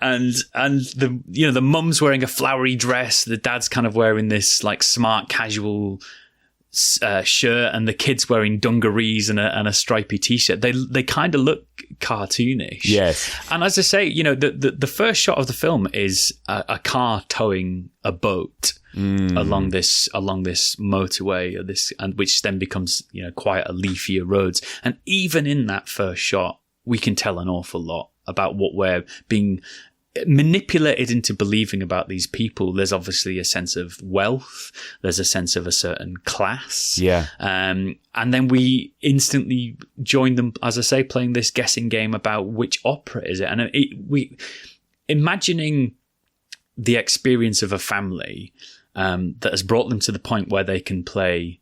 E: And the mum's wearing a flowery dress. The dad's kind of wearing this like smart casual shirt, and the kid's wearing dungarees and a stripy t-shirt. They kind of look cartoonish. Yes. And as I say, the first shot of the film is a car towing a boat along this motorway, and which then becomes quite a leafier roads. And even in that first shot, we can tell an awful lot about what we're being manipulated into believing about these people. There's obviously a sense of wealth. There's a sense of a certain class. Yeah. And then we instantly join them, as I say, playing this guessing game about which opera is it. And we imagining the experience of a family that has brought them to the point where they can play,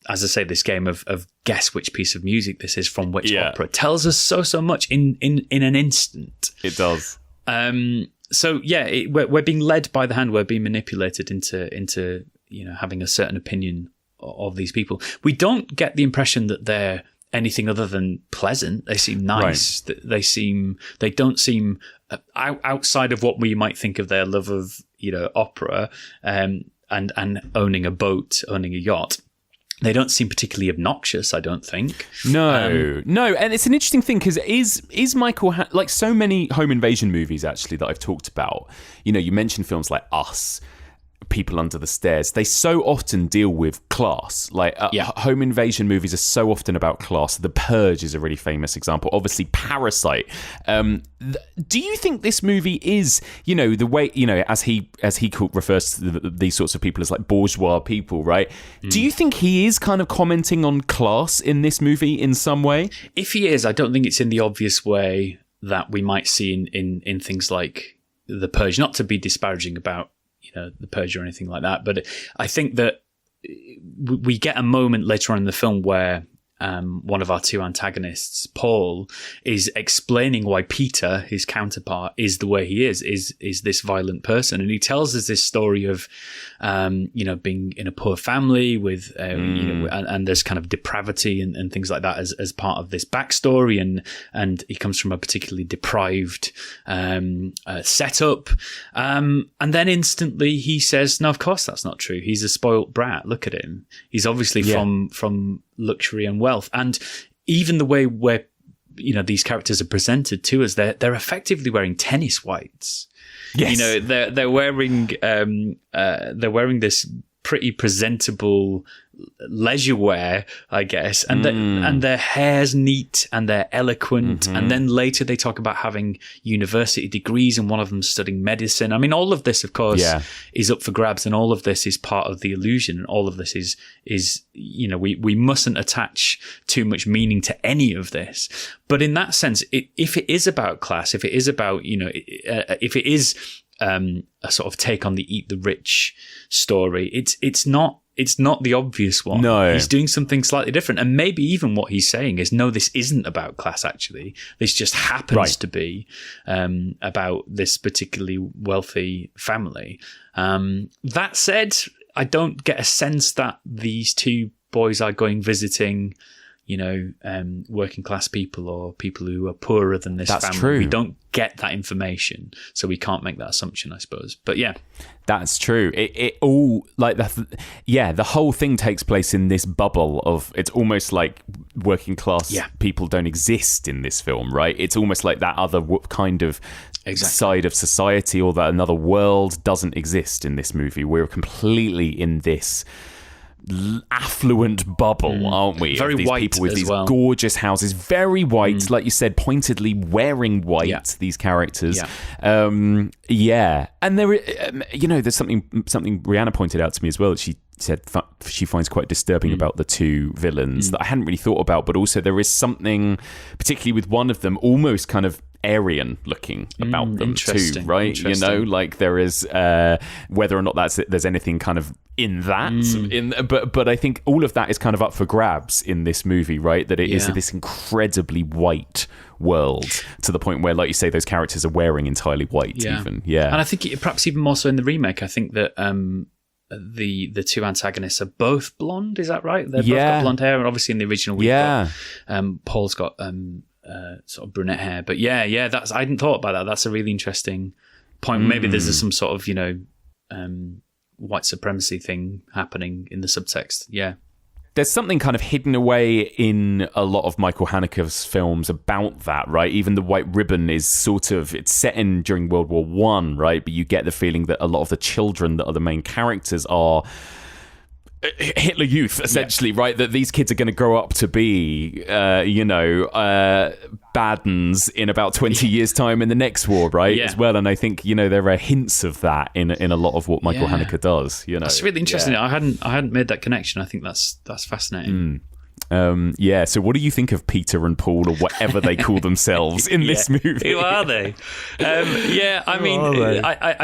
E: as I say, this game of guess which piece of music this is from which opera tells us so much in an instant.
A: It does.
E: So yeah, we're being led by the hand. We're being manipulated into having a certain opinion of these people. We don't get the impression that they're anything other than pleasant. They seem nice. Right. They don't seem outside of what we might think of their love of opera and owning a boat, owning a yacht. They don't seem particularly obnoxious, I don't think.
A: No. And it's an interesting thing because is Michael, like so many home invasion movies actually that I've talked about, you mentioned films like Us, People Under the Stairs, they so often deal with class. Like home invasion movies are so often about class. The Purge is a really famous example. Obviously, Parasite. Do you think this movie is, the way, as he refers to these sorts of people as like bourgeois people, right? Do you think he is kind of commenting on class in this movie in some way?
E: If he is, I don't think it's in the obvious way that we might see in things like The Purge. Not to be disparaging about The Purge or anything like that, but I think that we get a moment later on in the film where one of our two antagonists, Paul, is explaining why Peter, his counterpart, is the way he is this violent person. And he tells us this story of, being in a poor family with, and there's kind of depravity and things like that as part of this backstory. And he comes from a particularly deprived setup. And then instantly he says, no, of course that's not true. He's a spoilt brat. Look at him. He's obviously from luxury and wealth. And even the way where these characters are presented to us, they're effectively wearing tennis whites. Yes. They're wearing this pretty presentable leisure wear, I guess, and their hair's neat and they're eloquent. And then later they talk about having university degrees and one of them studying medicine. I mean, all of this, of course, is up for grabs, and all of this is part of the illusion. And all of this is we mustn't attach too much meaning to any of this. But in that sense, if it is about class, if it is about if it is a sort of take on the Eat the Rich story, it's not the obvious one.
A: No.
E: He's doing something slightly different. And maybe even what he's saying is, no, this isn't about class, actually. This just happens to be about this particularly wealthy family. That said, I don't get a sense that these two boys are going visiting working class people or people who are poorer than this family.
A: True.
E: We don't get that information, so we can't make that assumption, I suppose. But yeah,
A: that's true. It all like that. Yeah, the whole thing takes place in this bubble of. It's almost like working class people don't exist in this film, right? It's almost like that other kind of side of society or that another world doesn't exist in this movie. We're completely in this affluent bubble, aren't we?
E: Very
A: of these
E: white
A: people with
E: as
A: these
E: well.
A: gorgeous houses, very white, like you said, pointedly wearing white. These characters, and there, there's something Rihanna pointed out to me as well. She said she finds quite disturbing about the two villains that I hadn't really thought about, but also there is something, particularly with one of them, almost kind of Aryan looking about them too, right? You know, like there is whether or not there's anything kind of in that, but I think all of that is kind of up for grabs in this movie, right? That it is this incredibly white world to the point where, like you say, those characters are wearing entirely white, even. And
E: I think perhaps even more so in the remake. I think that the two antagonists are both blonde. Is that right? They're both got blonde hair, and obviously in the original we've got Paul's got sort of brunette hair. But that's I hadn't thought about that. That's a really interesting point. Maybe there's some sort of white supremacy thing happening in the subtext.
A: There's something kind of hidden away in a lot of Michael Haneke's films about that, right? Even The White Ribbon is it's set in during World War One, right? But you get the feeling that a lot of the children that are the main characters are Hitler Youth, essentially, right? That these kids are going to grow up to be, Badens in about 20 years' time in the next war, right? As well. And I think, there are hints of that in a lot of what Michael Haneke does.
E: That's really interesting. I hadn't made that connection. I think that's fascinating.
A: So what do you think of Peter and Paul, or whatever they call themselves in this movie?
E: Who are they? I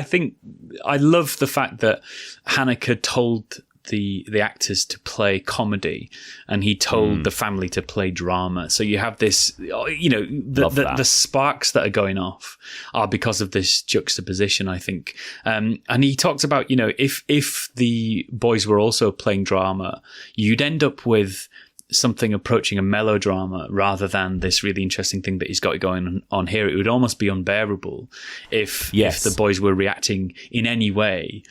E: think I love the fact that Haneke told the actors to play comedy, and he told the family to play drama. So you have this, the sparks that are going off are because of this juxtaposition, I think. And he talks about, if the boys were also playing drama, you'd end up with something approaching a melodrama rather than this really interesting thing that he's got going on here. It would almost be unbearable if the boys were reacting in any way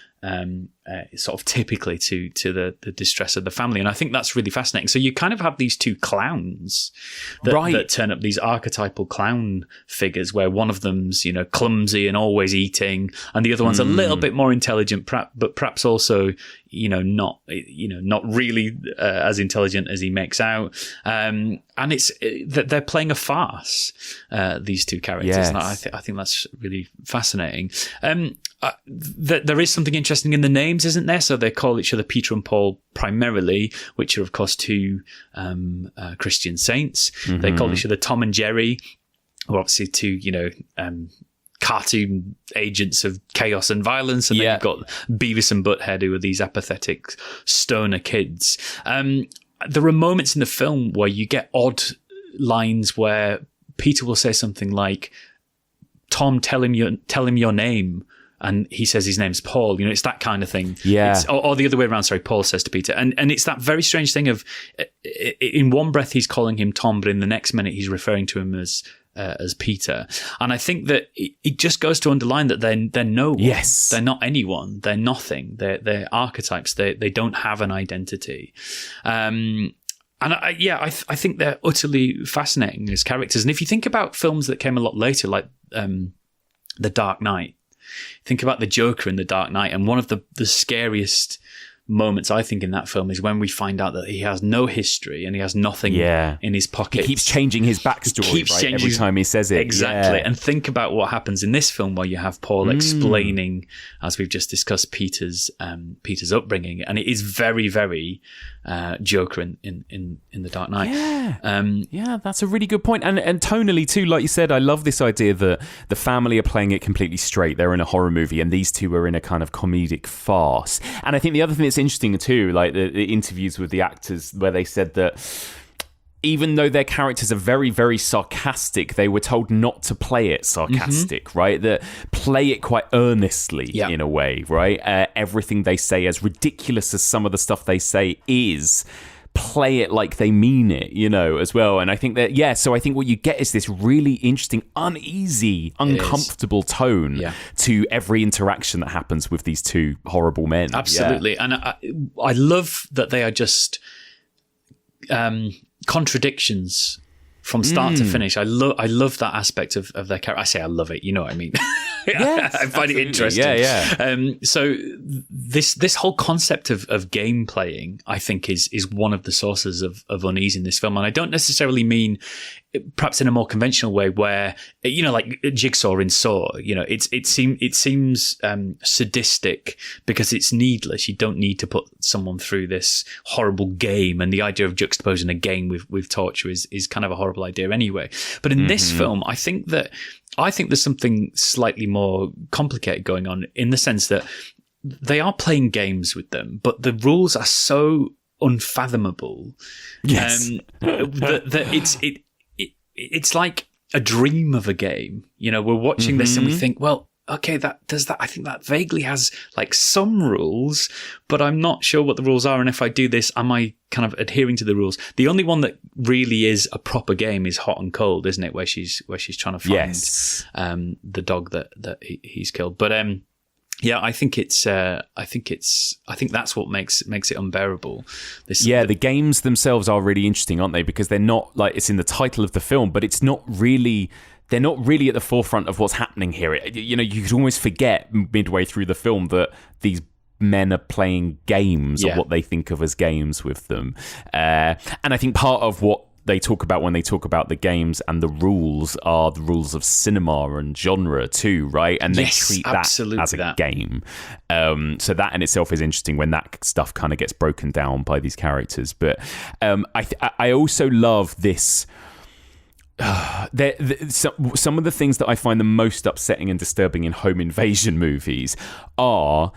E: sort of typically to the distress of the family. And I think that's really fascinating. So you kind of have these two clowns that turn up, these archetypal clown figures, where one of them's, clumsy and always eating, and the other one's a little bit more intelligent, but perhaps also, not really as intelligent as he makes out. And it's that they're playing a farce, these two characters. And I think that's really fascinating. There is something interesting in the names, isn't there? So they call each other Peter and Paul primarily, which are, of course, two Christian saints. They call each other Tom and Jerry, who are obviously two, cartoon agents of chaos and violence. And then you've got Beavis and Butthead, who are these apathetic stoner kids. There are moments in the film where you get odd lines where Peter will say something like, "Tom, tell him your name." And he says his name's Paul. It's that kind of thing. Or the other way around. Sorry, Paul says to Peter. And it's that very strange thing of, in one breath he's calling him Tom, but in the next minute he's referring to him as Peter. And I think that it just goes to underline that they're no one.
A: Yes.
E: They're not anyone. They're nothing. They're archetypes. They don't have an identity. And I think they're utterly fascinating as characters. And if you think about films that came a lot later, like The Dark Knight, think about the Joker in The Dark Knight, and one of the scariest moments, I think, in that film is when we find out that he has no history and he has nothing in his pocket.
A: He keeps changing his backstory every time he says it.
E: Exactly. And think about what happens in this film, where you have Paul explaining, as we've just discussed, Peter's upbringing, and it is very, very Joker in The Dark Knight.
A: That's a really good point. And tonally too, like you said, I love this idea that the family are playing it completely straight. They're in a horror movie, and these two are in a kind of comedic farce. And I think the other thing that's interesting too, like the interviews with the actors, where they said that even though their characters are very, very sarcastic, they were told not to play it sarcastic, right? That play it quite earnestly in a way, right? Everything they say, as ridiculous as some of the stuff they say is, play it like they mean it, as well. And I think that, so I think what you get is this really interesting, uneasy, uncomfortable tone to every interaction that happens with these two horrible men.
E: Absolutely. And I love that they are just contradictions from start to finish. I love that aspect of their character. I say I love it, you know what I mean?
A: Yes,
E: I find it interesting. So this whole concept of game playing, I think, is one of the sources of unease in this film. And I don't necessarily mean perhaps in a more conventional way where, you know, like Jigsaw in Saw, you know, it seems sadistic because it's needless. You don't need to put someone through this horrible game, and the idea of juxtaposing a game with torture is kind of a horrible idea anyway. But in this film, I think there's something slightly more complicated going on, in the sense that they are playing games with them, but the rules are so unfathomable.
A: Yes.
E: That it's like a dream of a game. You know, we're watching this and we think, well, okay, I think that vaguely has like some rules, but I'm not sure what the rules are. And if I do this, am I kind of adhering to the rules? The only one that really is a proper game is Hot and Cold, isn't it? Where she's trying to find the dog that he's killed. But yeah, I think that's what makes it unbearable.
A: The games themselves are really interesting, aren't they? Because they're not, like, it's in the title of the film, but it's not really. They're not really at the forefront of what's happening here. You know, you could almost forget midway through the film that these men are playing games, or what they think of as games, with them. And I think part of what they talk about when they talk about the games and the rules are the rules of cinema and genre too, right? And they treat that as a game. So that in itself is interesting when that stuff kind of gets broken down by these characters. But I also love this. Some of the things that I find the most upsetting and disturbing in home invasion movies are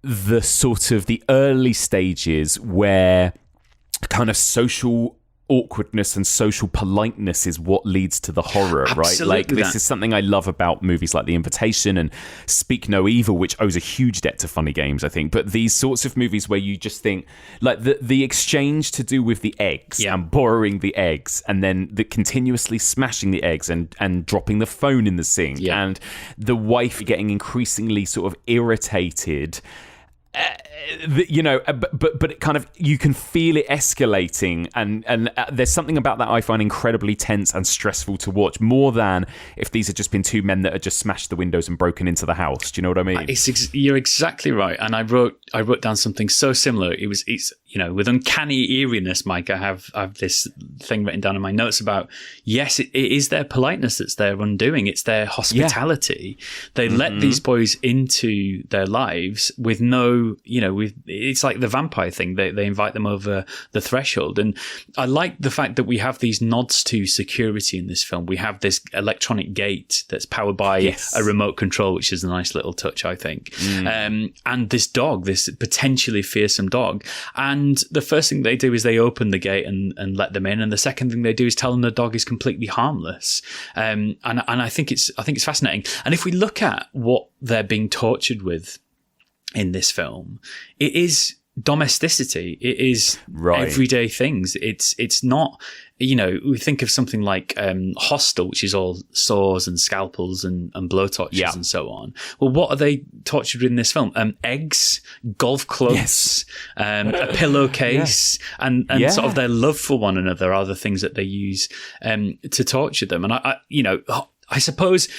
A: the sort of the early stages where kind of social awkwardness and social politeness is what leads to the horror, right? Like, this is something I love about movies like The Invitation and Speak No Evil, which owes a huge debt to Funny Games, I think. But these sorts of movies where you just think, like, the exchange to do with the eggs and borrowing the eggs, and then the continuously smashing the eggs and dropping the phone in the sink, and the wife getting increasingly sort of irritated. You know, but it kind of, you can feel it escalating, and there's something about that I find incredibly tense and stressful to watch, more than if these had just been two men that had just smashed the windows and broken into the house. Do you know what I mean?
E: You're exactly right, and I wrote down something so similar. It's you know, with uncanny eeriness, Mike, I have this thing written down in my notes about, yes, it is their politeness that's their undoing. It's their hospitality. They let these boys into their lives with no, you know, it's like the vampire thing. They invite them over the threshold. And I like the fact that we have these nods to security in this film. We have this electronic gate that's powered by a remote control, which is a nice little touch, I think. And this dog, this potentially fearsome dog. And the first thing they do is they open the gate and let them in. And the second thing they do is tell them the dog is completely harmless. And I think it's fascinating. And if we look at what they're being tortured with in this film, it is domesticity. It is everyday things. It's not, you know, we think of something like Hostel, which is all saws and scalpels and blowtorches and so on. Well, what are they tortured in this film? Eggs, golf clubs, a pillowcase, and sort of their love for one another are the things that they use to torture them. And I suppose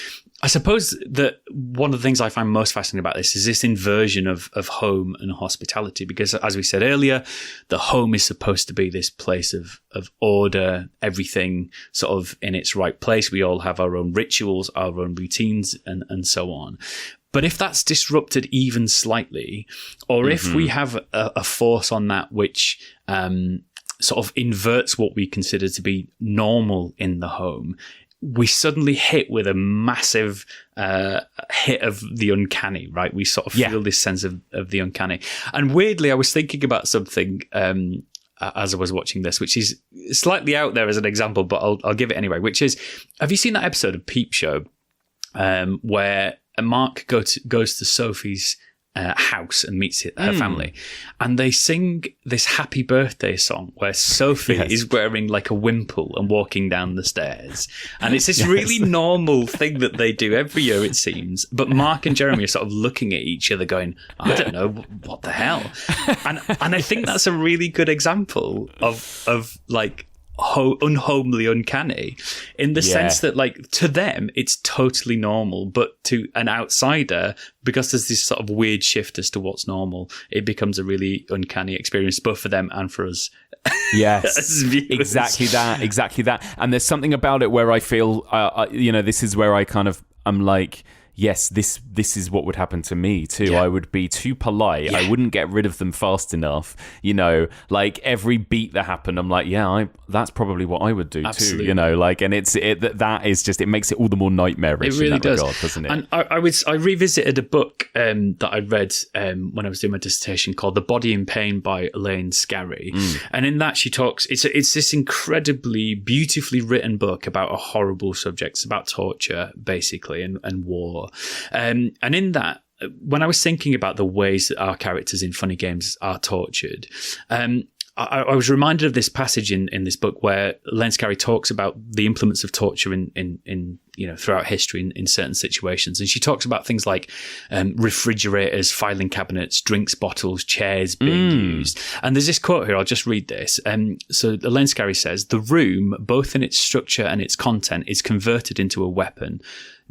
E: that one of the things I find most fascinating about this is this inversion of home and hospitality, because, as we said earlier, the home is supposed to be this place of order, everything sort of in its right place. We all have our own rituals, our own routines, and so on. But if that's disrupted even slightly, or if we have a force on that which sort of inverts what we consider to be normal in the home, we suddenly hit with a massive hit of the uncanny, right? We sort of feel this sense of the uncanny. And weirdly, I was thinking about something as I was watching this, which is slightly out there as an example, but I'll give it anyway, which is, have you seen that episode of Peep Show where Mark goes to Sophie's house and meets her family, and they sing this happy birthday song where Sophie is wearing like a wimple and walking down the stairs, and it's this really normal thing that they do every year, it seems, but Mark and Jeremy are sort of looking at each other going, I don't know, what the hell. And I think that's a really good example of like unhomely uncanny in the sense that, like, to them it's totally normal, but to an outsider, because there's this sort of weird shift as to what's normal, it becomes a really uncanny experience both for them and for us.
A: Yes, exactly that. And there's something about it where I feel, this is where I'm like, yes, this is what would happen to me too. Yeah. I would be too polite. Yeah. I wouldn't get rid of them fast enough. Like every beat that happened, I'm like, that's probably what I would do too. And that is just, it makes it all the more nightmarish. It really does, regard, doesn't it?
E: And I revisited a book that I read when I was doing my dissertation called "The Body in Pain" by Elaine Scarry, and in that she talks. It's this incredibly beautifully written book about a horrible subject. It's about torture, basically, and war. And in that, when I was thinking about the ways that our characters in funny games are tortured, I was reminded of this passage in this book where Len Scarry talks about the implements of torture in throughout history in certain situations, and she talks about things like refrigerators, filing cabinets, drinks bottles, chairs being used. And there's this quote here. I'll just read this. So Len Scarry says, "The room, both in its structure and its content, is converted into a weapon.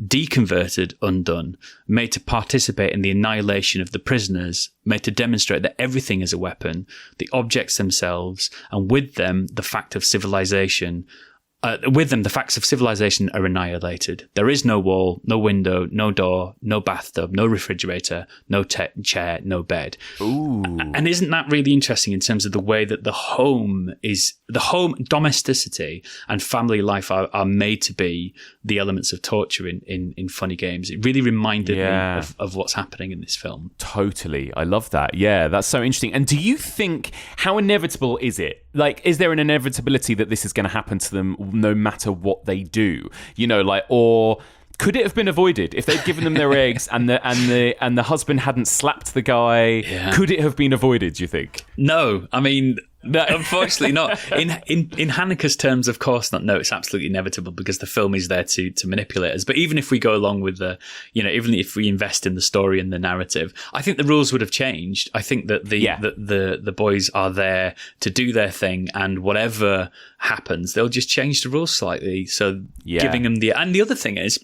E: Deconverted, undone, made to participate in the annihilation of the prisoners, made to demonstrate that everything is a weapon, the objects themselves, and with them the fact of civilization. With them, the facts of civilization are annihilated. There is no wall, no window, no door, no bathtub, no refrigerator, no chair, no bed."
A: Ooh.
E: And isn't that really interesting in terms of the way that the home domesticity and family life are made to be the elements of torture in funny games? It really reminded me of what's happening in this film.
A: Totally. I love that. Yeah, that's so interesting. And do you think, how inevitable is it? Like, is there an inevitability that this is going to happen to them no matter what they do? Or could it have been avoided if they'd given them their eggs and the husband hadn't slapped the guy? Yeah. Could it have been avoided, do you think?
E: No, I mean, unfortunately not. In Haneke's terms, of course not. No, it's absolutely inevitable because the film is there to manipulate us. But even if we go along with even if we invest in the story and the narrative, I think the rules would have changed. I think that the boys are there to do their thing, and whatever happens, they'll just change the rules slightly. So giving them and the other thing is,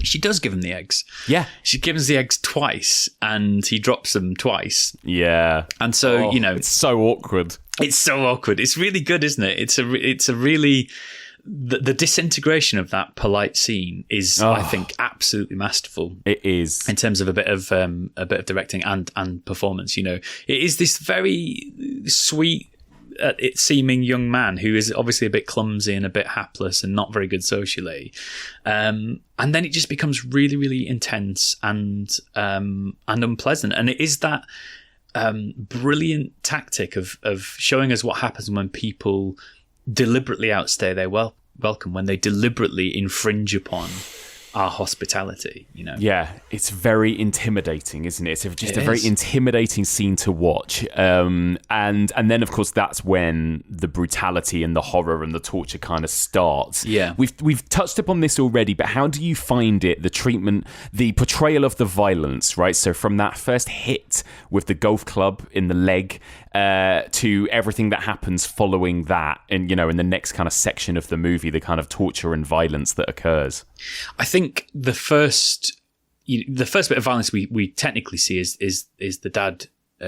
E: she does give him the eggs.
A: Yeah.
E: She gives the eggs twice and he drops them twice.
A: Yeah.
E: And so,
A: it's so awkward.
E: It's so awkward. It's really good, isn't it? It's a really... The disintegration of that polite scene is, I think, absolutely masterful.
A: It is.
E: In terms of a bit of directing and performance, it is this very sweet, it seeming young man who is obviously a bit clumsy and a bit hapless and not very good socially, and then it just becomes really, really intense and unpleasant. And it is that brilliant tactic of showing us what happens when people deliberately outstay their welcome, when they deliberately infringe upon our hospitality,
A: Yeah, it's very intimidating, isn't it? It's just a very intimidating scene to watch. And then, of course, that's when the brutality and the horror and the torture kind of starts.
E: Yeah.
A: We've touched upon this already, but how do you find it, the treatment, the portrayal of the violence, right? So from that first hit with the golf club in the leg to everything that happens following that, and, in the next kind of section of the movie, the kind of torture and violence that occurs.
E: I think the first bit of violence we technically see is the dad,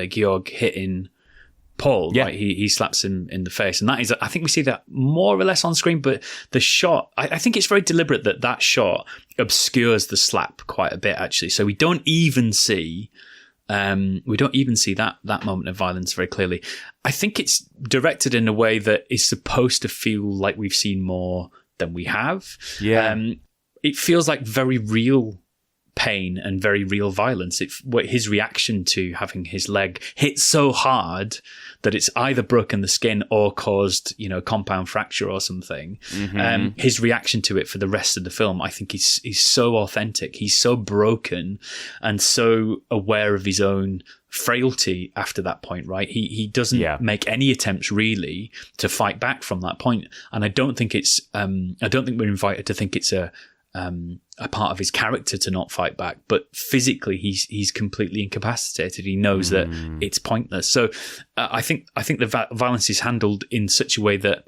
E: Georg, hitting Paul.
A: Yeah.
E: Right? He slaps him in the face, and that is, I think we see that more or less on screen. But the shot, I think it's very deliberate that shot obscures the slap quite a bit, actually. So we don't even see that moment of violence very clearly. I think it's directed in a way that is supposed to feel like we've seen more than we have.
A: Yeah.
E: It feels like very real pain and very real violence. His reaction to having his leg hit so hard that it's either broken the skin or caused, compound fracture or something. Mm-hmm. His reaction to it for the rest of the film, I think he's so authentic. He's so broken and so aware of his own frailty after that point, right? He doesn't make any attempts really to fight back from that point. And I don't think we're invited to think it's a part of his character to not fight back, but physically he's completely incapacitated. He knows that it's pointless. So I think the violence is handled in such a way that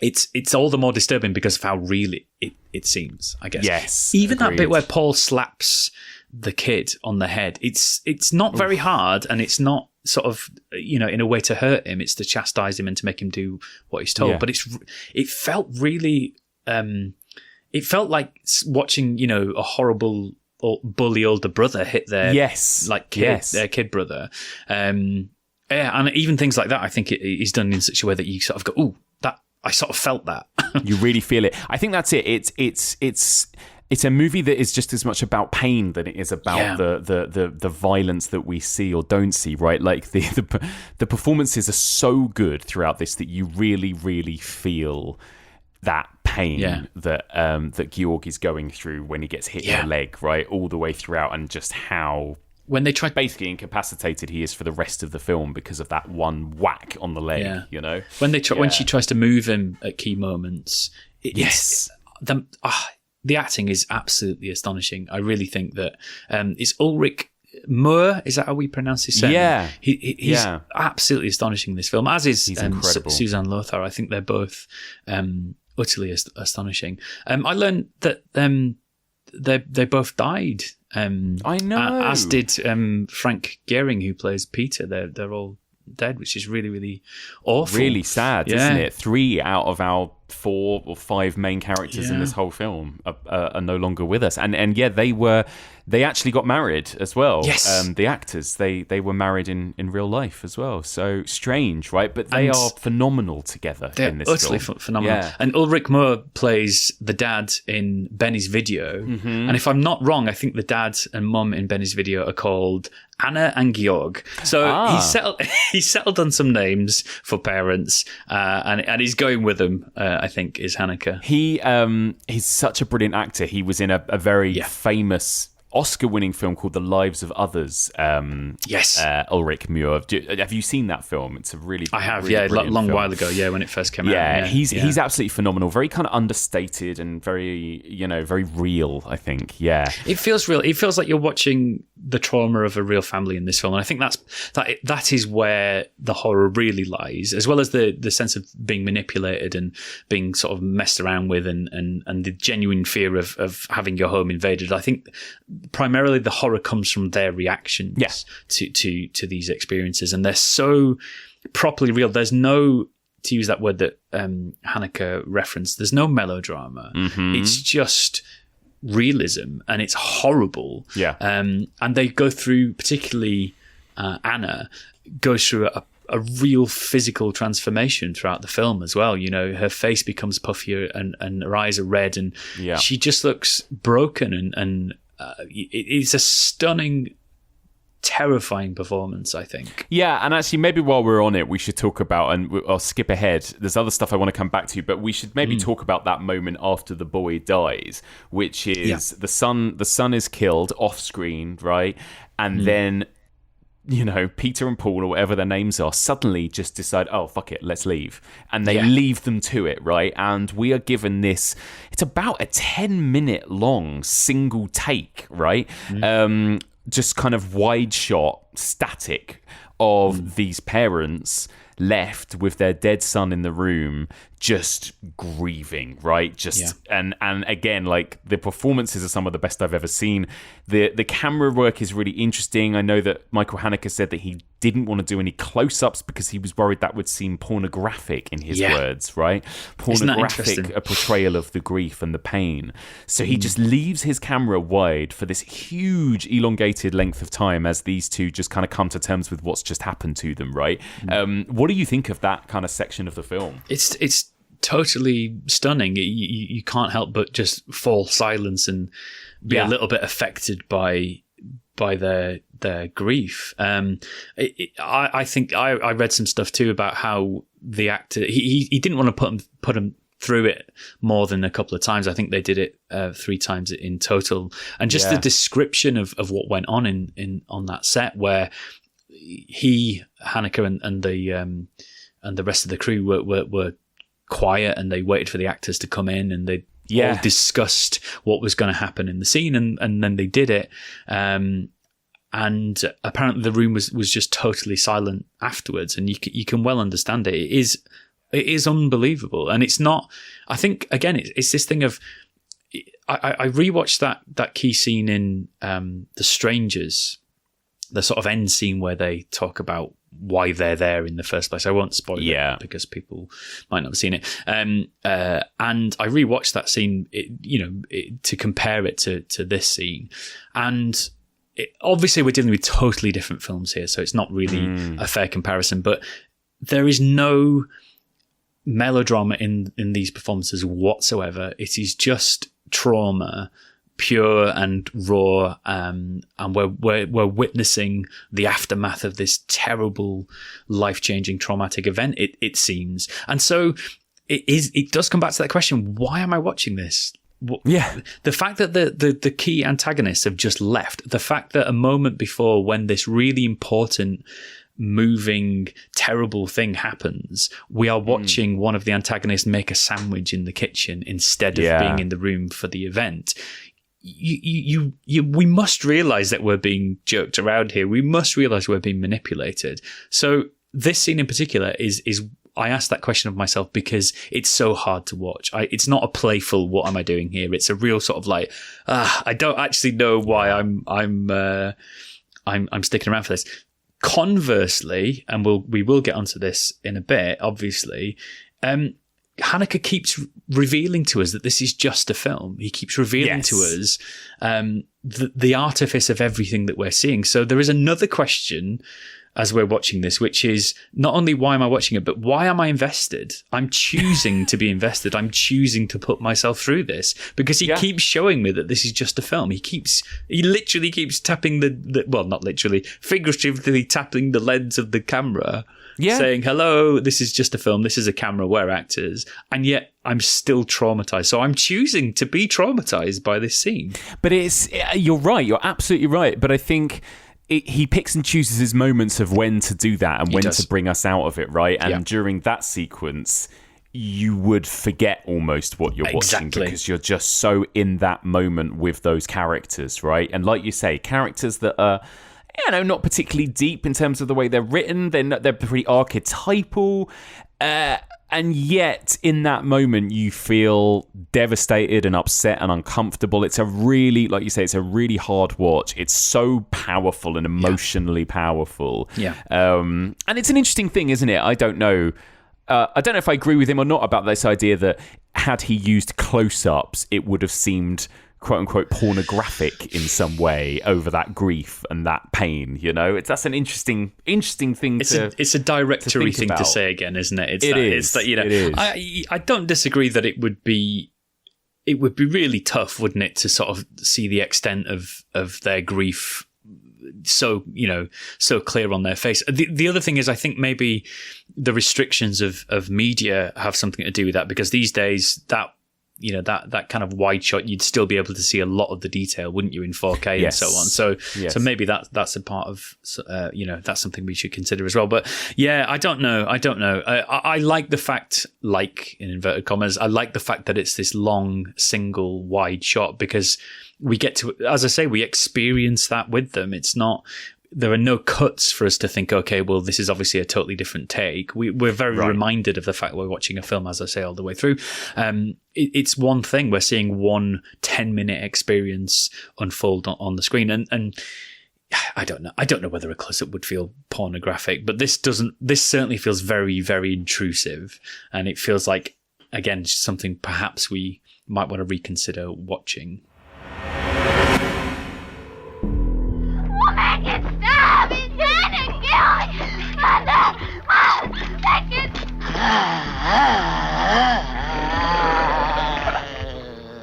E: it's all the more disturbing because of how real it seems, I guess.
A: Yes,
E: even
A: agreed.
E: that bit where Paul slaps the kid on the head, it's not very hard, and it's not sort of, you know, in a way to hurt him. It's to chastise him and to make him do what he's told.
A: Yeah.
E: But it felt really, it felt like watching, you know, a horrible bully older brother hit their their kid brother. And even things like that, I think he's done in such a way that you sort of go, ooh, that I sort of felt that.
A: You really feel it. I think that's it. It's a movie that is just as much about pain than it is about the violence that we see or don't see, right? Like the performances are so good throughout this that you really, really feel that pain that Georg is going through when he gets hit in the leg, right? All the way throughout, and just how
E: when they try
A: basically incapacitated he is for the rest of the film because of that one whack on the leg, you know?
E: When she tries to move him at key moments, the acting is absolutely astonishing. I really think that it's Ulrich Moore, is that how we pronounce his name?
A: Yeah.
E: He's absolutely astonishing in this film, as is
A: incredible.
E: Suzanne Lothar. I think they're both utterly astonishing. I learned that they both died.
A: I know.
E: As did Frank Gehring, who plays Peter. They're all dead, which is really, really awful.
A: Really sad, isn't it? 3 out of our 4 or 5 main characters in this whole film are no longer with us. And they actually got married as well.
E: Yes.
A: The actors, they were married in real life as well. So strange, right? But they are phenomenal together in this
E: utterly
A: film.
E: Phenomenal.
A: Yeah.
E: And Ulrich Moore plays the dad in Benny's Video.
A: Mm-hmm.
E: And if I'm not wrong, I think the dad and mum in Benny's Video are called Anna and Georg. So he's settled on some names for parents, and he's going with them. I think is Haneke.
A: He's such a brilliant actor. He was in a very famous Oscar-winning film called The Lives of Others.
E: Yes.
A: Ulrich Moore. Have you seen that film? It's a really
E: I have,
A: really
E: a long
A: film.
E: while ago, when it first came out.
A: Yeah, he's absolutely phenomenal. Very kind of understated and very, very real, I think. Yeah.
E: It feels real. It feels like you're watching the trauma of a real family in this film. And I think that is where the horror really lies, as well as the sense of being manipulated and being sort of messed around with and the genuine fear of having your home invaded. I think primarily the horror comes from their reactions to these experiences, and they're so properly real. There's no, to use that word that Haneke referenced, there's no melodrama. Mm-hmm. It's just realism, and it's horrible. Yeah. And they go through, particularly Anna goes through a real physical transformation throughout the film as well. You know, her face becomes puffier and her eyes are red, and she just looks broken and it's a stunning, terrifying performance, I think.
A: Yeah, and actually maybe while we're on it, we should talk about, and I'll skip ahead, there's other stuff I want to come back to, but we should maybe talk about that moment after the boy dies, which is the son is killed off screen, right? And then, Peter and Paul, or whatever their names are, suddenly just decide, oh, fuck it, let's leave. And they leave them to it, right? And we are given this, it's about a 10-minute long single take, right? Just kind of wide shot, static of these parents left with their dead son in the room, just grieving, right? And again, like, the performances are some of the best I've ever seen. The camera work is really interesting. I know that Michael Haneke said that he didn't want to do any close-ups because he was worried that would seem pornographic, in his words, right? Pornographic, a portrayal of the grief and the pain. So he just leaves his camera wide for this huge elongated length of time as these two just kind of come to terms with what's just happened to them, right? What do you think of that kind of section of the film?
E: It's totally stunning. You can't help but just fall silence and be a little bit affected by their grief. I think I read some stuff too about how the actor he didn't want to put him through it more than a couple of times. I think they did it 3 times in total, and just the description of what went on in on that set, where Haneke and the rest of the crew were quiet, and they waited for the actors to come in, and they all discussed what was going to happen in the scene, and then they did it. And apparently the room was just totally silent afterwards, and you can well understand it. It is It is unbelievable. And it's not, I think, again, it's this thing of, I rewatched that key scene in The Strangers, the sort of end scene where they talk about why they're there in the first place. I won't spoil it because people might not have seen it. And I rewatched that scene, to compare it to this scene. And obviously we're dealing with totally different films here, so it's not really a fair comparison, but there is no melodrama in these performances whatsoever. It is just trauma, pure and raw, and we're witnessing the aftermath of this terrible, life-changing, traumatic event. It seems, and so it does come back to that question: why am I watching this? Yeah, the fact that the key antagonists have just left, the fact that a moment before, when this really important, moving, terrible thing happens, we are watching one of the antagonists make a sandwich in the kitchen instead of being in the room for the event. We must realize that we're being jerked around here. We must realize we're being manipulated. So this scene in particular is I asked that question of myself because it's so hard to watch. It's not a playful, what am I doing here? It's a real sort of like, I don't actually know why I'm sticking around for this. Conversely, and we will get onto this in a bit, obviously, Haneke keeps revealing to us that this is just a film. He keeps revealing to us the artifice of everything that we're seeing. So there is another question as we're watching this, which is not only why am I watching it, but why am I invested? I'm choosing to be invested. I'm choosing to put myself through this because he keeps showing me that this is just a film. He literally keeps tapping well, not literally, figuratively tapping the lens of the camera, saying, hello, this is just a film. This is a camera. We're actors. And yet I'm still traumatized. So I'm choosing to be traumatized by this scene.
A: But you're right. You're absolutely right. But I think he picks and chooses his moments of when to do that and when to bring us out of it, right? And during that sequence, you would forget almost what you're watching because you're just so in that moment with those characters, right? And like you say, characters that are, not particularly deep in terms of the way they're written. They're pretty archetypal. And yet, in that moment, you feel devastated and upset and uncomfortable. It's a really, like you say, it's a really hard watch. It's so powerful and emotionally powerful. Yeah. And it's an interesting thing, isn't it? I don't know. I don't know if I agree with him or not about this idea that had he used close-ups, it would have seemed quote-unquote pornographic in some way over that grief and that pain, that's an interesting thing.
E: It's a directory thing to say again, isn't it? It is. I don't disagree that it would be really tough, wouldn't it, to sort of see the extent of their grief so clear on their face. The other thing is, I think maybe the restrictions of media have something to do with that, because these days that kind of wide shot, you'd still be able to see a lot of the detail, wouldn't you, in 4K and so on. So maybe that's a part of, that's something we should consider as well. But yeah, I don't know. I like the fact, like in inverted commas, I like the fact that it's this long single wide shot, because we get to, as I say, we experience that with them. It's not, there are no cuts for us to think, okay, well, this is obviously a totally different take. We're very reminded of the fact we're watching a film, as I say, all the way through. It's one thing. We're seeing one 10-minute experience unfold on the screen. And I don't know whether a close-up would feel pornographic, but this certainly feels very, very intrusive. And it feels like, again, something perhaps we might want to reconsider watching.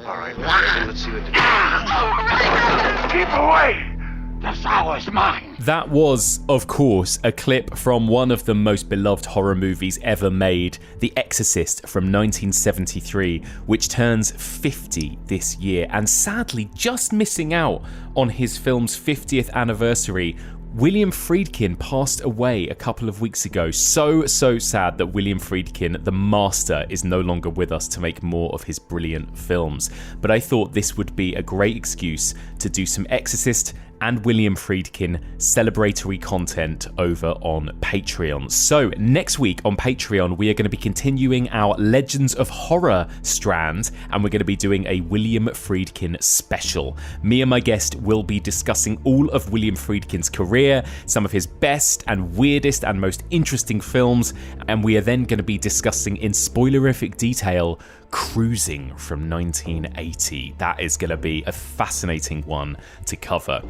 F: All right, let's see what keep away! The sour is mine.
A: That was, of course, a clip from one of the most beloved horror movies ever made, The Exorcist from 1973, which turns 50 this year. And sadly, just missing out on his film's 50th anniversary, William Friedkin passed away a couple of weeks ago. So sad that William Friedkin, the master, is no longer with us to make more of his brilliant films. But I thought this would be a great excuse to do some Exorcist and William Friedkin celebratory content over on Patreon. So next week on Patreon, we are going to be continuing our Legends of Horror strand, and we're going to be doing a William Friedkin special. Me and my guest will be discussing all of William Friedkin's career, some of his best and weirdest and most interesting films, and we are then going to be discussing in spoilerific detail Cruising from 1980. That is going to be a fascinating one to cover.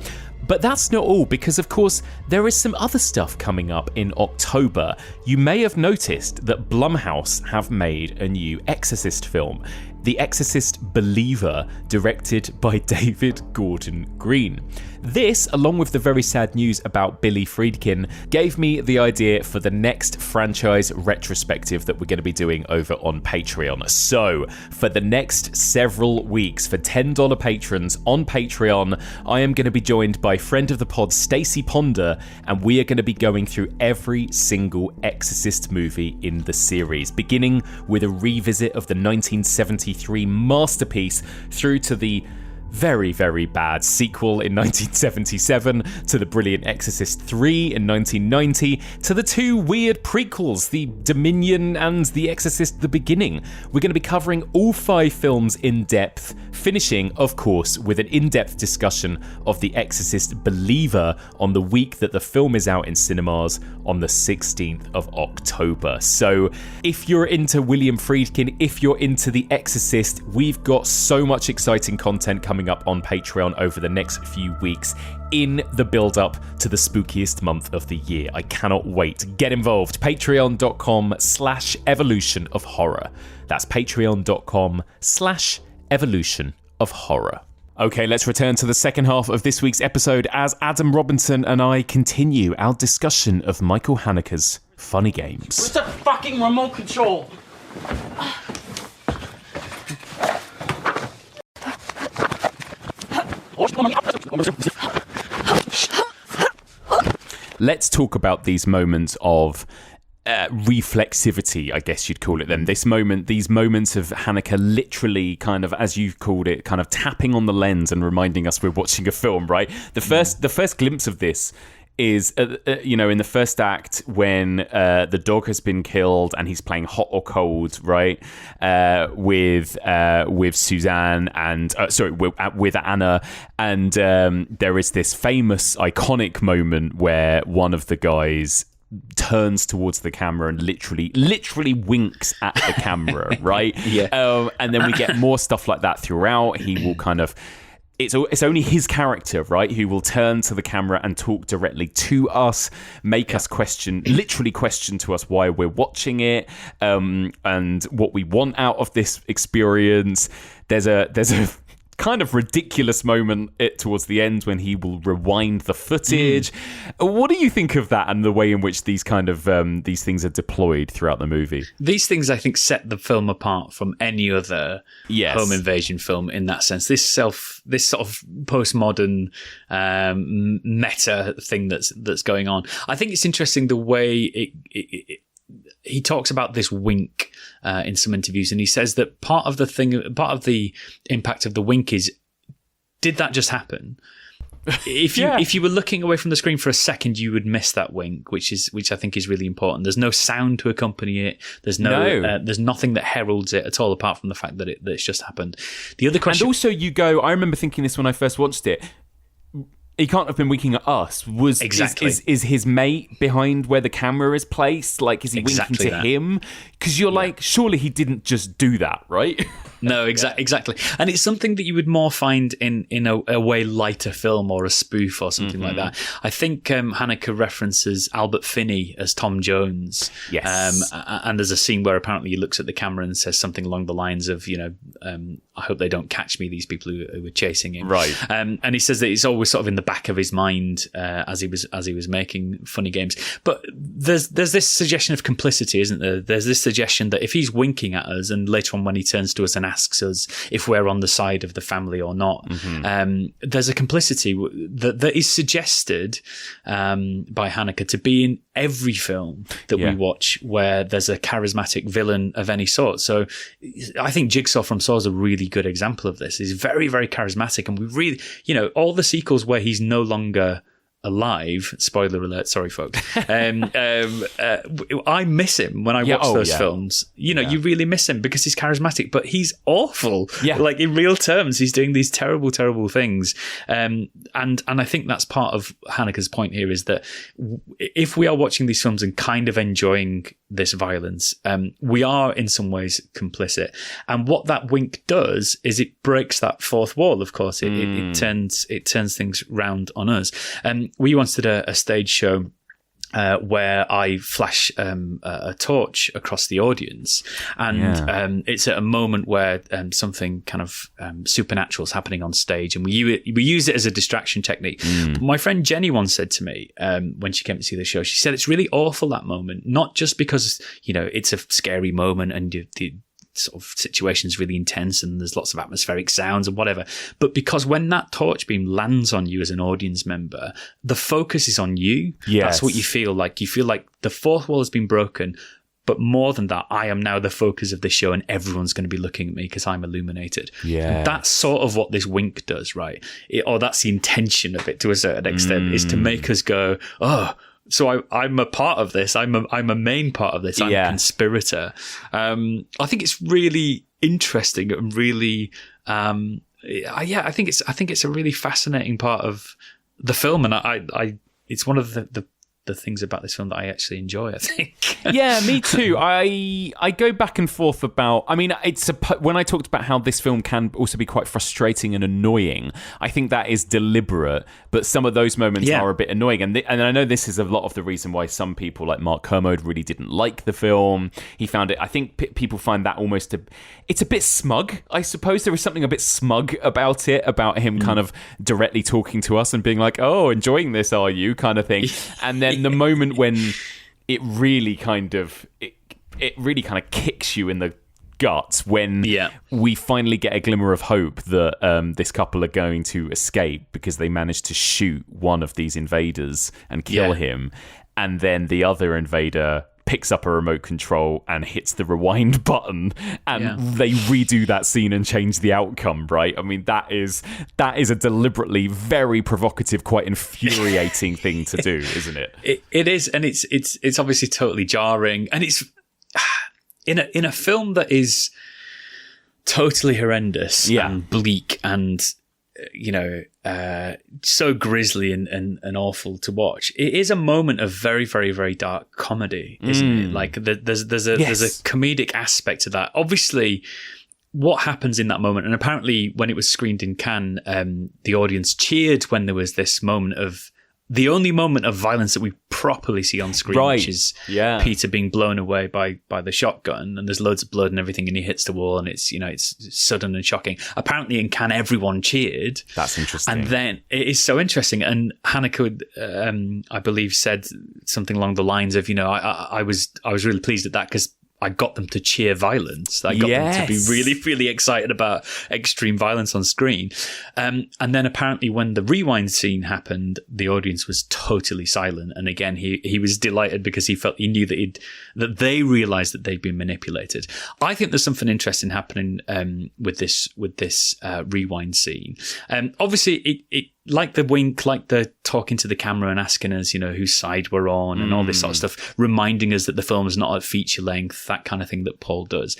A: But that's not all, because of course there is some other stuff coming up in October. You may have noticed that Blumhouse have made a new Exorcist film, The Exorcist Believer, directed by David Gordon Green. This, along with the very sad news about Billy Friedkin, gave me the idea for the next franchise retrospective that we're going to be doing over on Patreon. So, for the next several weeks, for $10 patrons on Patreon, I am going to be joined by friend of the pod, Stacey Ponder, and we are going to be going through every single Exorcist movie in the series, beginning with a revisit of the 1973 masterpiece through to the very, very bad sequel in 1977, to the brilliant Exorcist 3 in 1990, to the two weird prequels, The Dominion and The Exorcist The Beginning. We're going to be covering all 5 films in depth, finishing, of course, with an in-depth discussion of The Exorcist Believer on the week that the film is out in cinemas on the 16th of October. So if you're into William Friedkin, if you're into The Exorcist, we've got so much exciting content coming up on Patreon over the next few weeks in the build-up to the spookiest month of the year. I cannot wait. Get involved. Patreon.com/evolution of horror. That's patreon.com/evolution of horror. Okay, let's return to the second half of this week's episode as Adam Robinson and I continue our discussion of Michael Haneke's Funny Games.
G: Where's the fucking remote control?
A: Let's talk about these moments of reflexivity, I guess you'd call it then. These moments of Haneke literally kind of, as you've called it, kind of tapping on the lens and reminding us we're watching a film, right? The first glimpse of this is, in the first act when the dog has been killed and he's playing hot or cold, right? With Suzanne and with Anna, and there is this famous iconic moment where one of the guys turns towards the camera and literally winks at the camera, right?
E: Yeah.
A: And then we get more stuff like that throughout. He will kind of. It's only his character, right, who will turn to the camera and talk directly to us, make us question to us why we're watching it, and what we want out of this experience. There's a kind of ridiculous moment towards the end when he will rewind the footage. What do you think of that and the way in which these kind of these things are deployed throughout the movie?
E: These things, I think, set the film apart from any other home invasion film in that sense. This sort of postmodern meta thing that's going on. I think it's interesting the way he talks about this wink in some interviews, and he says that part of the impact of the wink is, did that just happen? If you were looking away from the screen for a second, you would miss that wink, which I think is really important. There's no sound to accompany it. There's there's nothing that heralds it at all, apart from the fact that it's just happened. The other question,
A: and also I remember thinking this when I first watched it. He can't have been winking at us. Is his mate behind where the camera is placed? Like, is he winking to him? Because you're like, surely he didn't just do that, right?
E: No, exactly. And it's something that you would more find in a way lighter film or a spoof or something like that. I think Haneke references Albert Finney as Tom Jones.
A: Yes.
E: And there's a scene where apparently he looks at the camera and says something along the lines of, I hope they don't catch me, these people who were chasing him.
A: Right.
E: And he says that it's always sort of in the back of his mind as he was making Funny Games. But there's this suggestion of complicity, isn't there? There's this suggestion that if he's winking at us, and later on when he turns to us and asks us if we're on the side of the family or not, there's a complicity that is suggested by Haneke to be in every film that we watch where there's a charismatic villain of any sort. So I think Jigsaw from Saw is a really good example of this. He's very, very charismatic, and we really, all the sequels where he he's no longer alive. Spoiler alert, sorry folks. I miss him when I watch those films. You know, you really miss him because he's charismatic, but he's awful. Yeah. Like in real terms, he's doing these terrible, terrible things. And I think that's part of Haneke's point here, is that if we are watching these films and kind of enjoying this violence, we are in some ways complicit. And what that wink does is it breaks that fourth wall. Of course, it turns things round on us. We once did a stage show where I flash a torch across the audience, and it's at a moment where something kind of supernatural is happening on stage, and we use it as a distraction technique. But my friend Jenny once said to me when she came to see the show, she said it's really awful, that moment, not just because, you know, it's a scary moment and the sort of situation's really intense and there's lots of atmospheric sounds and whatever, but because when that torch beam lands on you as an audience member, the focus is on you. That's what you feel like. You feel like the fourth wall has been broken, but more than that, I am now the focus of the show and everyone's going to be looking at me because I'm illuminated. And that's sort of what this wink does, right? Or that's the intention of it to a certain extent, is to make us go, oh, so I'm a part of this. I'm a main part of this. I'm a conspirator. I think it's really interesting and really, I think it's a really fascinating part of the film, and it's one of the things about this film that I actually enjoy, I think.
A: Yeah, me too. I go back and forth about, I mean, when I talked about how this film can also be quite frustrating and annoying, I think that is deliberate, but some of those moments are a bit annoying. And I know this is a lot of the reason why some people like Mark Kermode really didn't like the film. He found it, I think people find that almost it's a bit smug, I suppose. There was something a bit smug about it, about him kind of directly talking to us and being like, oh, enjoying this, are you, kind of thing. And then the moment when it really kind of kicks you in the guts, when we finally get a glimmer of hope that this couple are going to escape because they managed to shoot one of these invaders and kill him, and then the other invader picks up a remote control and hits the rewind button, and they redo that scene and change the outcome, right? I mean, that is a deliberately very provocative, quite infuriating thing to do, isn't it?
E: It is, and it's obviously totally jarring, and it's in a film that is totally horrendous and bleak and, you know, so grisly and awful to watch. It is a moment of very, very, very dark comedy, isn't it? Like there's a comedic aspect to that. Obviously, what happens in that moment, and apparently when it was screened in Cannes, the audience cheered when there was this moment of the only moment of violence that we properly see on screen, which is Peter being blown away by the shotgun, and there's loads of blood and everything, and he hits the wall, and it's sudden and shocking. Apparently in Cannes, everyone cheered.
A: That's interesting.
E: And then it is so interesting. And Haneke, I believe, said something along the lines of, I was really pleased at that because I got them to cheer violence. I got them to be really, really excited about extreme violence on screen. And then apparently when the rewind scene happened, the audience was totally silent. And again, he was delighted because he knew that they realized that they'd been manipulated. I think there's something interesting happening with this rewind scene. Obviously, it like the wink, like the talking to the camera and asking us, whose side we're on and all this sort of stuff, reminding us that the film is not at feature length, that kind of thing that Paul does.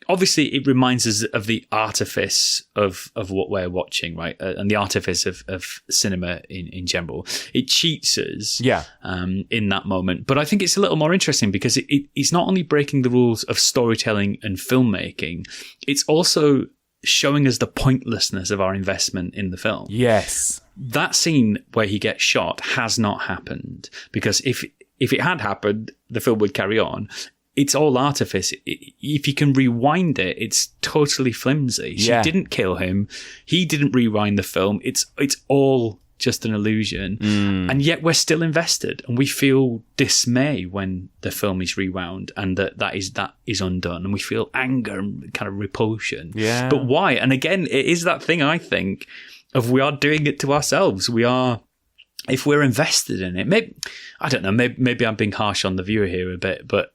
E: Obviously, it reminds us of the artifice of what we're watching, right? And the artifice of cinema in general. It cheats us in that moment. But I think it's a little more interesting because it's not only breaking the rules of storytelling and filmmaking, it's also showing us the pointlessness of our investment in the film.
A: Yes.
E: That scene where he gets shot has not happened, because if it had happened, the film would carry on. It's all artifice. If you can rewind it, it's totally flimsy. She didn't kill him. He didn't rewind the film. It's all just an illusion. And yet we're still invested, and we feel dismay when the film is rewound and that is undone, and we feel anger and kind of repulsion. But why? And again, it is that thing, I think, of we are doing it to ourselves. We are if we're invested in it, maybe, I don't know, maybe I'm being harsh on the viewer here a bit, but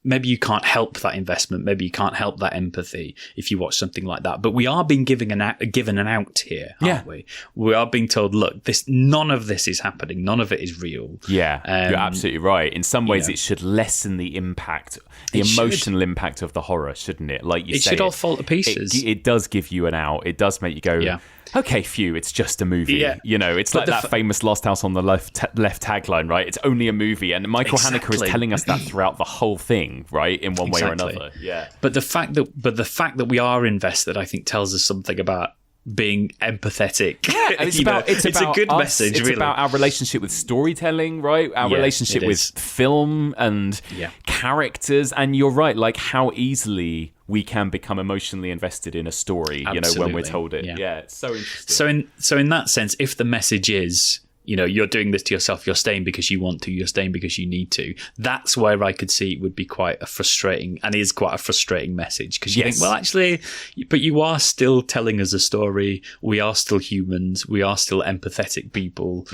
E: maybe you can't help that investment. Maybe you can't help that empathy if you watch something like that. But we are being given an out here, aren't we? We are being told, look, none of this is happening. None of it is real.
A: Yeah, you're absolutely right. In some ways, it should lessen the impact, the emotional impact of the horror, shouldn't it? Like you say,
E: it should all fall to pieces.
A: It does give you an out. It does make you go, okay, phew, it's just a movie. Yeah. You know, it's like that famous Last House on the Left tagline, right? It's only a movie. And Michael Haneke is telling us that throughout the whole thing, right? In one way or another. Yeah.
E: But the fact that we are invested, I think, tells us something about being empathetic.
A: Yeah, and it's about
E: a good message.
A: It's
E: really
A: about our relationship with storytelling, right? Our relationship with film and characters. And you're right, like how easily we can become emotionally invested in a story, you know, when we're told it. Yeah, it's so interesting.
E: So in that sense, if the message is, you know, you're doing this to yourself, you're staying because you want to, you're staying because you need to, that's where I could see it would be quite a frustrating, and is quite a frustrating message, because you think, well, actually, but you are still telling us a story, we are still humans, we are still empathetic people.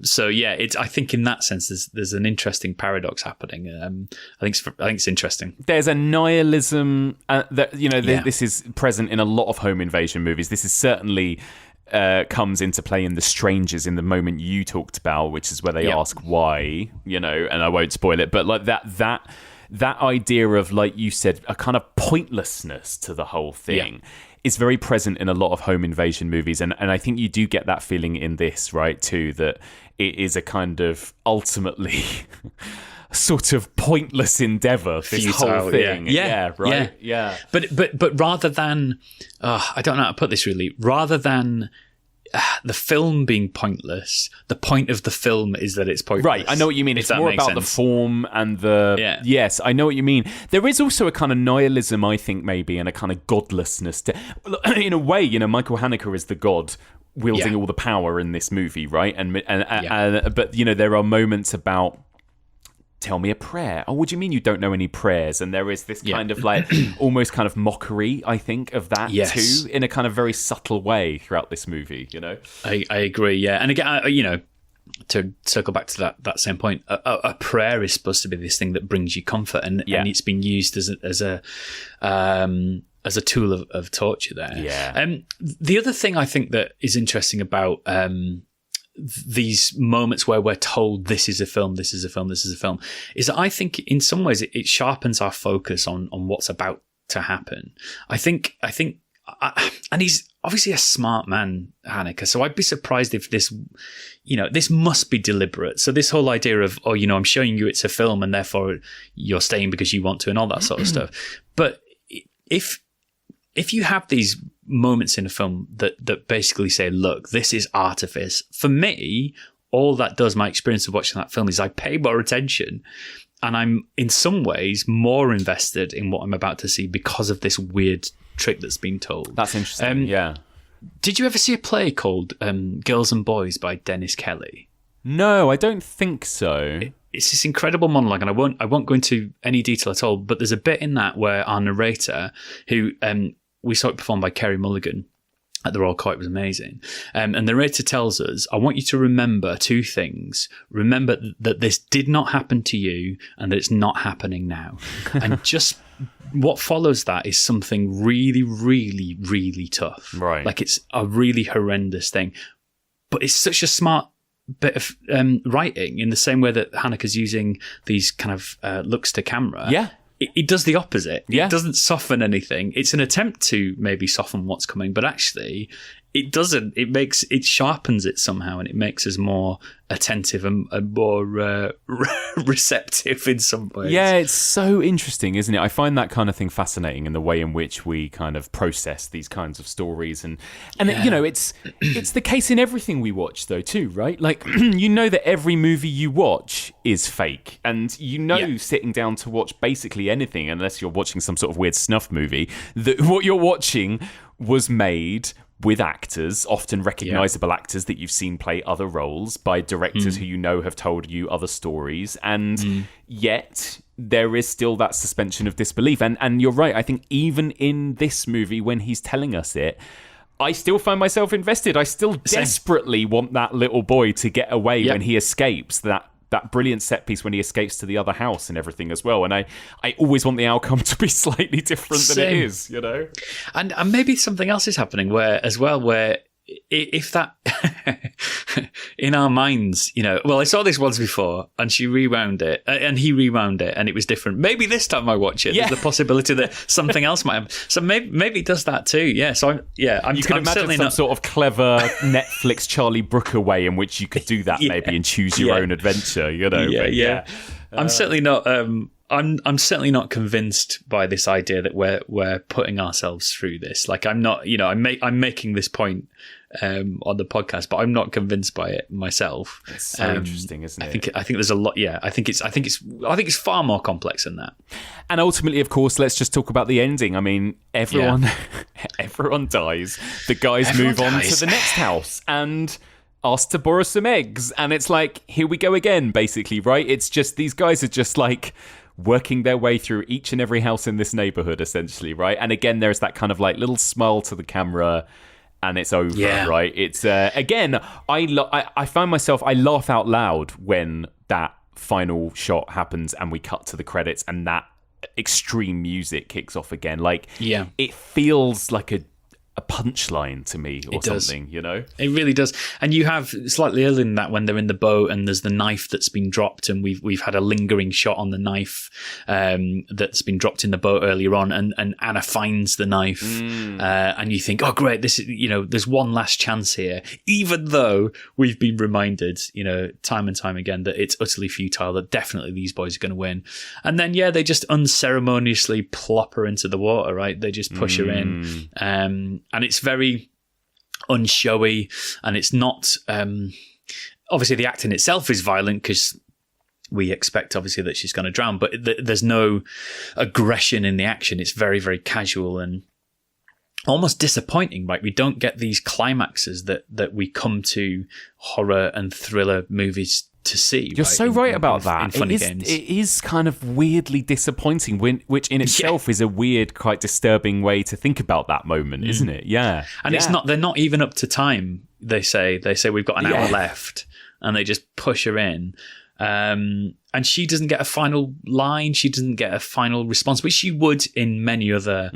E: So yeah, I think in that sense there's an interesting paradox happening. I think it's interesting.
A: There's a nihilism that, you know, this is present in a lot of home invasion movies. This is certainly comes into play in The Strangers, in the moment you talked about, which is where they ask why, you know, and I won't spoil it, but like that idea of, like you said, a kind of pointlessness to the whole thing is very present in a lot of home invasion movies, and I think you do get that feeling in this, right, too, that it is a kind of ultimately sort of pointless endeavor, this whole thing.
E: But rather than I don't know how to put this really, rather than the film being pointless, the point of the film is that it's pointless.
A: Right, I know what you mean. It's more about the form and the... Yes, I know what you mean. There is also a kind of nihilism, I think, maybe, and a kind of godlessness. In a way, you know, Michael Haneke is the god wielding all the power in this movie, right? But, you know, there are moments about... Tell me a prayer. Oh, what do you mean you don't know any prayers? And there is this kind of like almost kind of mockery, I think, of that too, in a kind of very subtle way throughout this movie, you know?
E: I agree, yeah. And again, you know, to circle back to that same point, a prayer is supposed to be this thing that brings you comfort, and it's been used as a tool of torture there.
A: Yeah.
E: The other thing I think that is interesting about these moments where we're told this is a film, this is a film, this is a film, is that I think in some ways it sharpens our focus on what's about to happen. I think, and he's obviously a smart man, Haneke, so I'd be surprised if this, you know, this must be deliberate. So this whole idea of, oh, you know, I'm showing you it's a film and therefore you're staying because you want to and all that sort of stuff. But if you have these moments in a film that basically say, look, this is Artifice, for me, all that does, my experience of watching that film, is I pay more attention and I'm in some ways more invested in what I'm about to see because of this weird trick that's been told.
A: That's interesting.
E: Did you ever see a play called Girls and Boys by Dennis Kelly?
A: No, I don't think so.
E: It's this incredible monologue, and I won't go into any detail at all, but there's a bit in that where our narrator, who we saw it performed by Kerry Mulligan at the Royal Court, was amazing. And the narrator tells us, I want you to remember two things. Remember that this did not happen to you and that it's not happening now. And just what follows that is something really, really, really tough.
A: Right.
E: Like it's a really horrendous thing. But it's such a smart bit of writing, in the same way that Haneke's using these kind of looks to camera.
A: Yeah.
E: It does the opposite.
A: Yeah.
E: It doesn't soften anything. It's an attempt to maybe soften what's coming, but actually it doesn't. It sharpens it somehow, and it makes us more attentive and more receptive in some ways.
A: Yeah, it's so interesting, isn't it? I find that kind of thing fascinating, in the way in which we kind of process these kinds of stories, and you know, it's the case in everything we watch, though, too, right? Like, you know that every movie you watch is fake, and you know, sitting down to watch basically anything, unless you're watching some sort of weird snuff movie, that what you're watching was made with actors, often recognisable actors that you've seen play other roles, by directors who you know have told you other stories, and yet there is still that suspension of disbelief. And you're right, I think even in this movie, when he's telling us it, I still find myself invested. I still desperately want that little boy to get away when he escapes. That brilliant set piece when he escapes to the other house and everything as well. And I always want the outcome to be slightly different than it is, you know?
E: And maybe something else is happening where if that in our minds, you know, well, I saw this once before and she rewound it and he rewound it and it was different. Maybe this time I watch it, there's the possibility that something else might happen. So maybe it does that too. Yeah. So you can imagine some
A: sort of clever Netflix Charlie Brooker way in which you could do that maybe and choose your own adventure, you know?
E: I'm certainly not. I'm certainly not convinced by this idea that we're putting ourselves through this. Like I'm not, you know, I'm making this point on the podcast, but I'm not convinced by it myself.
A: It's so interesting, isn't it?
E: I think there's a lot. Yeah, I think it's far more complex than that.
A: And ultimately, of course, let's just talk about the ending. I mean, everyone dies. The guys move on to the next house and ask to borrow some eggs, and it's like, here we go again, basically, right? It's just these guys are just like working their way through each and every house in this neighborhood, essentially, right? And again, there's that kind of like little smile to the camera, and it's over, right? It's again, I find myself, I laugh out loud when that final shot happens and we cut to the credits and that extreme music kicks off again. Like, it feels like a punchline to me or something, you know?
E: It really does. And you have slightly earlier than that when they're in the boat and there's the knife that's been dropped and we've had a lingering shot on the knife that's been dropped in the boat earlier on and Anna finds the knife and you think, oh great, this is, you know, there's one last chance here, even though we've been reminded, you know, time and time again that it's utterly futile, that definitely these boys are going to win. And then they just unceremoniously plop her into the water, right? They just push her in. And it's very unshowy, and it's not... obviously, the acting itself is violent because we expect, obviously, that she's going to drown, but there's no aggression in the action. It's very, very casual and almost disappointing, right? We don't get these climaxes that we come to horror and thriller movies to see.
A: You're so right about that.
E: In funny games.
A: It is kind of weirdly disappointing, which in itself is a weird, quite disturbing way to think about that moment, isn't it? Yeah.
E: And it's not, they're not even up to time, they say. They say we've got an hour left, and they just push her in. And she doesn't get a final line. She doesn't get a final response, which she would in many other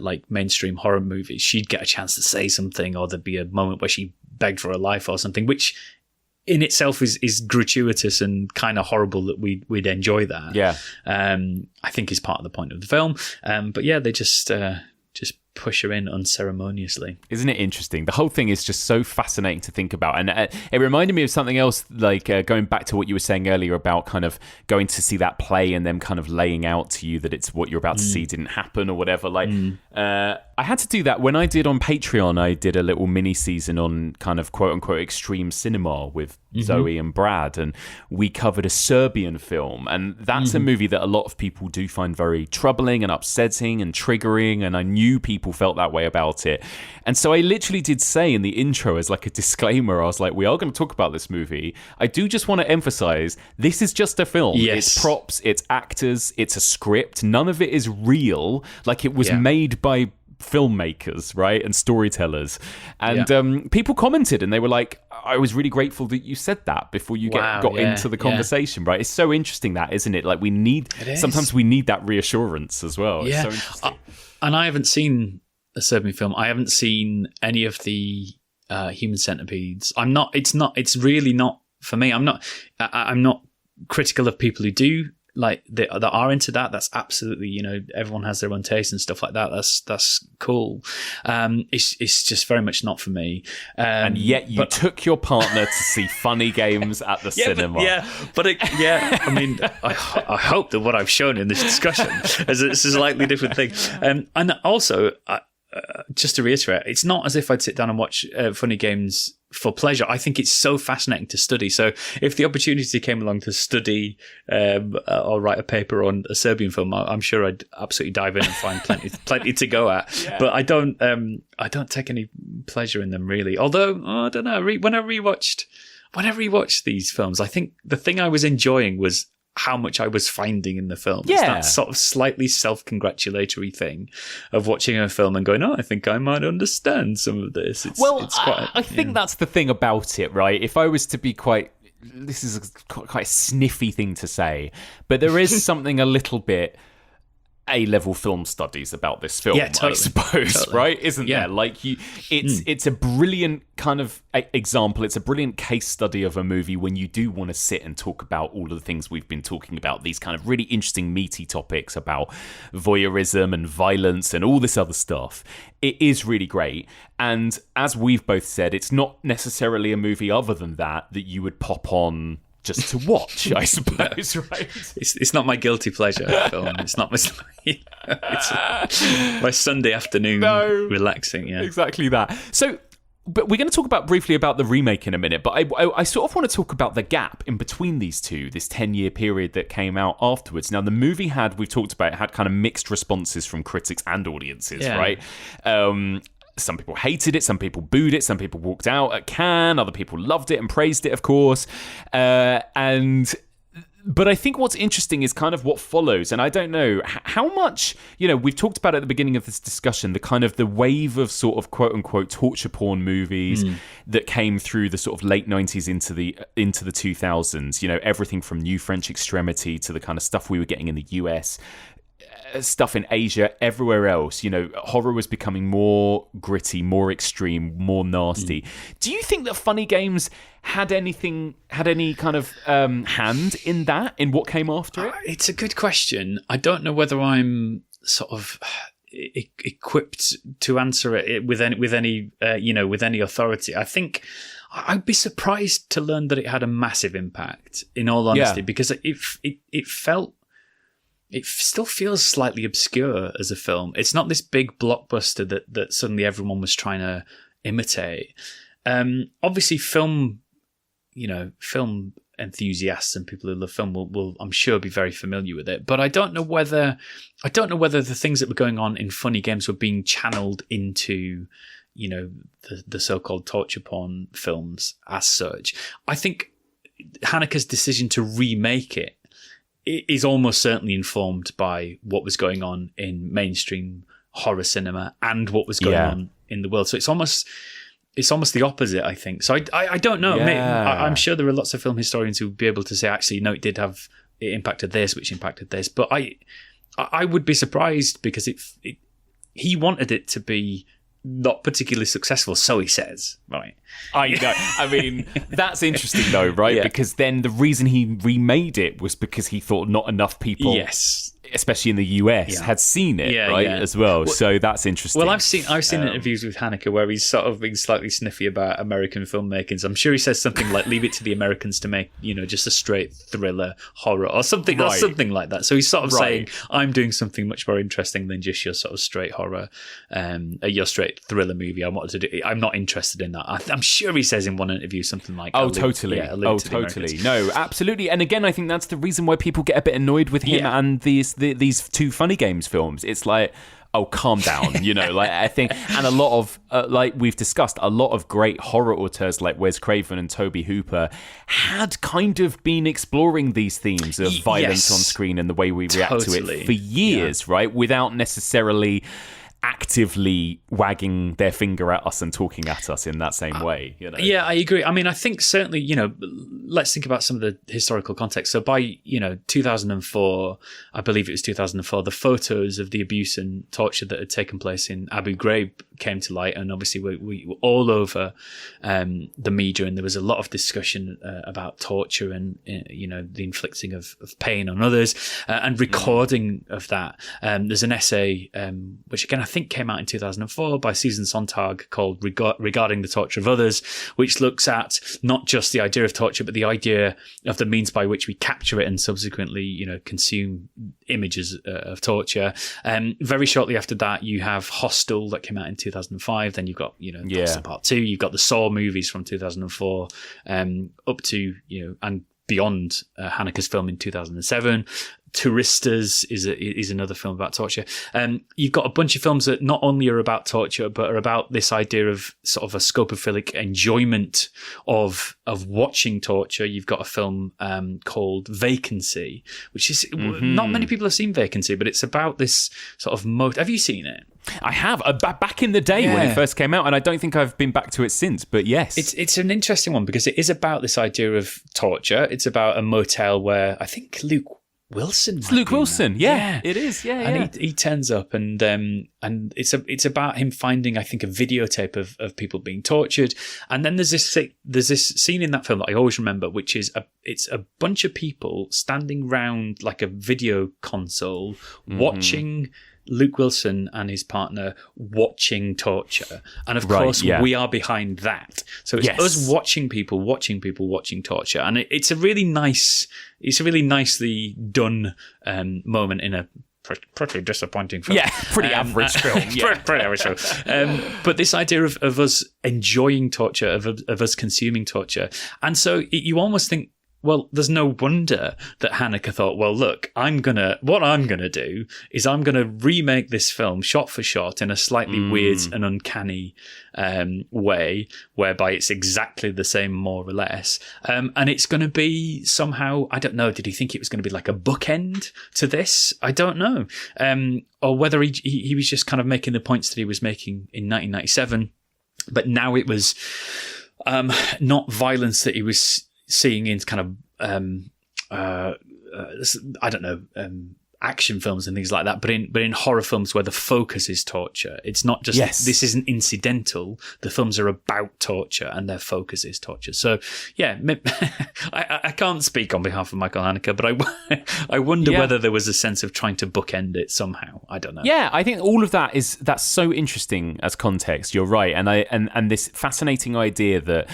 E: like mainstream horror movies. She'd get a chance to say something, or there'd be a moment where she begged for her life or something, which in itself is gratuitous and kind of horrible that we'd enjoy that.
A: Yeah.
E: I think is part of the point of the film. But they just push her in unceremoniously.
A: Isn't it interesting? The whole thing is just so fascinating to think about. And it reminded me of something else, like going back to what you were saying earlier about kind of going to see that play and them kind of laying out to you that it's what you're about to see didn't happen or whatever. Like, I had to do that when I did on Patreon. I did a little mini season on kind of quote unquote extreme cinema with Zoe and Brad, and we covered a Serbian film, and that's a movie that a lot of people do find very troubling and upsetting and triggering, and I knew people felt that way about it. And so I literally did say in the intro as like a disclaimer, I was like, we are going to talk about this movie. I do just want to emphasize, this is just a film. It's props, it's actors, it's a script. None of it is real. Like, it was made by filmmakers, right, and storytellers, and people commented and they were like, I was really grateful that you said that before you got into the conversation, right? It's so interesting, that, isn't it? Like, sometimes we need that reassurance as well. It's so interesting.
E: And I haven't seen a Serbian film. I haven't seen any of the human centipedes. It's really not for me. I'm not critical of people who do, like, that are into that. That's absolutely, you know, everyone has their own taste and stuff like that. That's cool. It's just very much not for me.
A: And yet you took your partner to see Funny Games at the cinema.
E: I mean, I hope that what I've shown in this discussion is a slightly different thing. And also, just to reiterate, it's not as if I'd sit down and watch Funny Games for pleasure. I think it's so fascinating to study. So if the opportunity came along to study or write a paper on a Serbian film, I'm sure I'd absolutely dive in and find plenty to go at. Yeah. But I don't take any pleasure in them, really. Although, I don't know, when I rewatched these films, I think the thing I was enjoying was how much I was finding in the film.
A: Yeah.
E: It's that sort of slightly self-congratulatory thing of watching a film and going, I think I might understand some of this.
A: I think that's the thing about it, right? If I was to be this is quite a sniffy thing to say, but there is something a little bit A-level film studies about this film, I suppose, right? Isn't there? Like, it's a brilliant kind of example. It's a brilliant case study of a movie when you do want to sit and talk about all of the things we've been talking about, these kind of really interesting, meaty topics about voyeurism and violence and all this other stuff. It is really great. And as we've both said, it's not necessarily a movie other than that you would pop on just to watch, I suppose, right?
E: It's not my guilty pleasure film. It's not my... it's my Sunday afternoon relaxing,
A: Exactly that. So, but we're going to talk briefly about the remake in a minute, but I sort of want to talk about the gap in between these two, this 10-year period that came out afterwards. Now, the movie we've talked about, it had kind of mixed responses from critics and audiences, right? Some people hated it, some people booed it, some people walked out at Cannes, other people loved it and praised it, of course. But I think what's interesting is kind of what follows. And I don't know how much, we've talked about at the beginning of this discussion, the kind of the wave of sort of quote unquote torture porn movies that came through the sort of late 90s into the 2000s, everything from New French Extremity to the kind of stuff we were getting in the US. Stuff in Asia, everywhere else, horror was becoming more gritty, more extreme, more nasty. Do you think that Funny Games had any kind of hand in that, in what came after it?
E: It's a good question. I don't know whether I'm sort of equipped to answer it with any authority. I think I'd be surprised to learn that it had a massive impact, in all honesty, because it felt. It still feels slightly obscure as a film. It's not this big blockbuster that suddenly everyone was trying to imitate. Obviously, film enthusiasts and people who love film will I'm sure be very familiar with it. But I don't know whether the things that were going on in Funny Games were being channeled into the so-called torture porn films as such. I think Haneke's decision to remake it is almost certainly informed by what was going on in mainstream horror cinema and what was going on in the world. So it's almost the opposite, I think. So I don't know. I'm sure there are lots of film historians who would be able to say, actually, no, it impacted this, which impacted this. But I would be surprised because he wanted it to be not particularly successful, so he says, right?
A: I know. I mean, that's interesting though, right? Because then the reason he remade it was because he thought not enough people, especially in the US, had seen it, as well. So that's interesting.
E: Well, I've seen interviews with Haneke where he's sort of being slightly sniffy about American filmmaking. So I'm sure he says something like, "Leave it to the Americans to make, just a straight thriller horror or something, or something like that." So he's sort of saying, "I'm doing something much more interesting than just your sort of straight horror, your straight thriller movie. I'm not interested in that." I'm sure he says in one interview something like,
A: totally. No, absolutely. And again, I think that's the reason why people get a bit annoyed with him and these two Funny Games films. It's like, oh, calm down, like I think, and a lot of like we've discussed, a lot of great horror auteurs like Wes Craven and Tobe Hooper had kind of been exploring these themes of violence on screen and the way we react to it for years, right, without necessarily actively wagging their finger at us and talking at us in that same way.
E: Yeah, I agree. I mean, I think certainly, let's think about some of the historical context. So by 2004, I believe it was 2004, the photos of the abuse and torture that had taken place in Abu Ghraib came to light, and obviously we were all over the media, and there was a lot of discussion about torture and the inflicting of pain on others and recording of that. There's an essay which again I think came out in 2004 by Susan Sontag called Regarding the Torture of Others, which looks at not just the idea of torture but the idea of the means by which we capture it and subsequently consume images of torture. Very shortly after that you have Hostel that came out in 2005, then you've got Hostel Part 2, you've got the Saw movies from 2004 up to and beyond Haneke's film in 2007. Touristas is another film about torture. You've got a bunch of films that not only are about torture, but are about this idea of sort of a scopophilic enjoyment of watching torture. You've got a film called Vacancy, which is not many people have seen Vacancy, but it's about this sort of have you seen it?
A: I have back in the day when it first came out, and I don't think I've been back to it since. But yes,
E: it's an interesting one because it is about this idea of torture. It's about a motel where I think Luke Wilson.
A: It's Luke Wilson, yeah, it is, yeah.
E: And he turns up, and it's about him finding, I think, a videotape of people being tortured. And then there's this scene in that film that I always remember, which is it's a bunch of people standing round like a video console watching Luke Wilson and his partner watching torture, and of course we are behind that. So it's us watching people watching torture, and it's a really nicely done moment in a pretty disappointing film.
A: Yeah, pretty average film.
E: Pretty average film. But this idea of us enjoying torture, of us consuming torture, and so you almost think, well, there's no wonder that Haneke thought, well, look, what I'm gonna do is I'm gonna remake this film shot for shot in a slightly weird and uncanny way, whereby it's exactly the same, more or less. And it's gonna be somehow, I don't know, did he think it was gonna be like a bookend to this? I don't know. Or whether he was just kind of making the points that he was making in 1997, but now it was not violence that he was seeing in kind of I don't know, action films and things like that, but in horror films where the focus is torture. It's not just this isn't incidental. The films are about torture and their focus is torture. So yeah, I can't speak on behalf of Michael Haneke, but I wonder whether there was a sense of trying to bookend it somehow. I don't know.
A: Yeah, I think all of that's so interesting as context. You're right, and this fascinating idea that.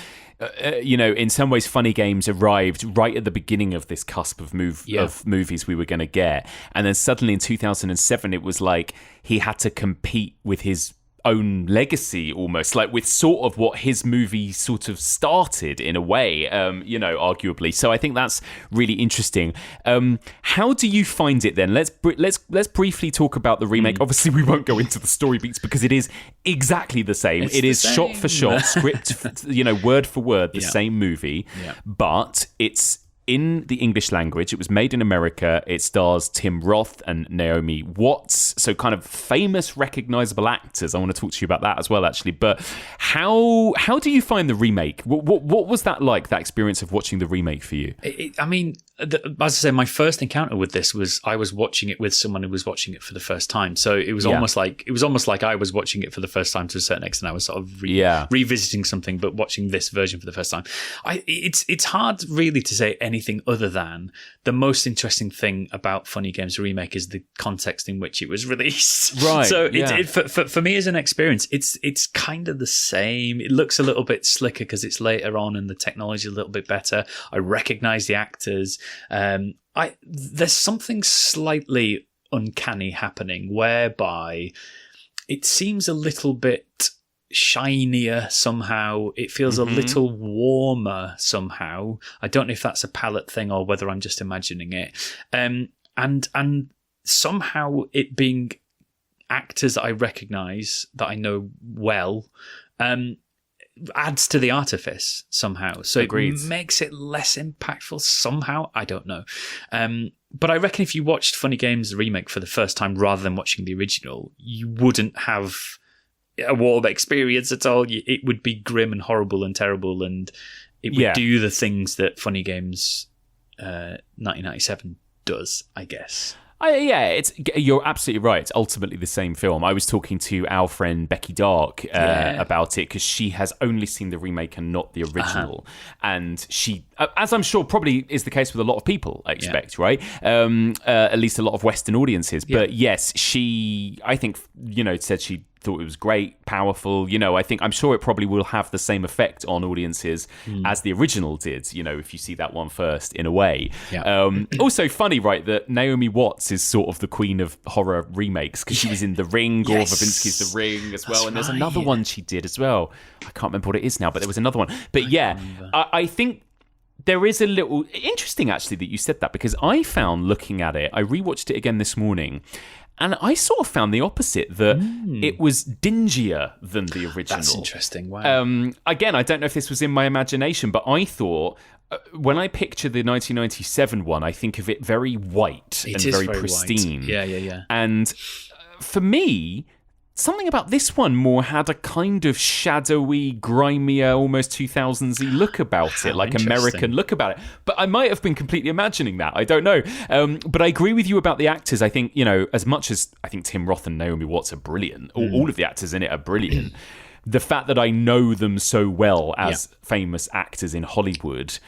A: In some ways, Funny Games arrived right at the beginning of this cusp of movies we were going to get. And then suddenly in 2007, it was like he had to compete with his own legacy, almost like with sort of what his movie sort of started in a way, arguably. So I think that's really interesting. How do you find it then? Let's briefly talk about the remake. Obviously, we won't go into the story beats because it is exactly the same. It is shot for shot, script, word for word, the same movie, but it's in the English language. It was made in America. It stars Tim Roth and Naomi Watts, so kind of famous, recognizable actors. I want to talk to you about that as well, actually. But how do you find the remake? What was that like? That experience of watching the remake for you?
E: As I say, my first encounter with this was I was watching it with someone who was watching it for the first time. So it was almost like I was watching it for the first time to a certain extent. I was sort of revisiting something, but watching this version for the first time. It's hard really to say anything other than the most interesting thing about Funny Games Remake is the context in which it was released.
A: Right.
E: So for me as an experience, it's kind of the same. It looks a little bit slicker because it's later on and the technology is a little bit better. I recognize the actors. There's something slightly uncanny happening whereby it seems a little bit shinier somehow. It feels a little warmer somehow. I don't know if that's a palette thing or whether I'm just imagining it. And somehow it being actors that I recognize, that I know well, adds to the artifice somehow. So
A: Agreed.
E: It makes it less impactful somehow. I don't know. But I reckon if you watched Funny Games Remake for the first time rather than watching the original, you wouldn't have a warm experience at all. It would be grim and horrible and terrible, and it would do the things that Funny Games 1997 does, I guess.
A: You're absolutely right. It's ultimately the same film. I was talking to our friend Becky Dark about it because she has only seen the remake and not the original. And she, as I'm sure probably is the case with a lot of people, I expect, right? At least a lot of Western audiences. Yeah. But yes, she, I think, said she thought it was great, powerful. I'm sure it probably will have the same effect on audiences as the original did, if you see that one first, in a way. Yeah. Also funny, right, that Naomi Watts is sort of the queen of horror remakes because she was in The Ring, Gore Verbinski's The Ring as well. That's and there's another one she did as well. I can't remember what it is now, but there was another one. But I think there is a little interesting actually that you said that, because I found looking at it, I rewatched it again this morning, and I sort of found the opposite, that it was dingier than the original.
E: That's interesting. Wow.
A: Again, I don't know if this was in my imagination, but I thought when I picture the 1997 one, I think of it very white and very pristine.
E: White. Yeah.
A: And for me, something about this one more had a kind of shadowy, grimier, almost 2000s-y look about it, like American look about it. But I might have been completely imagining that. I don't know. But I agree with you about the actors. I think, as much as I think Tim Roth and Naomi Watts are brilliant, all of the actors in it are brilliant. The fact that I know them so well as famous actors in Hollywood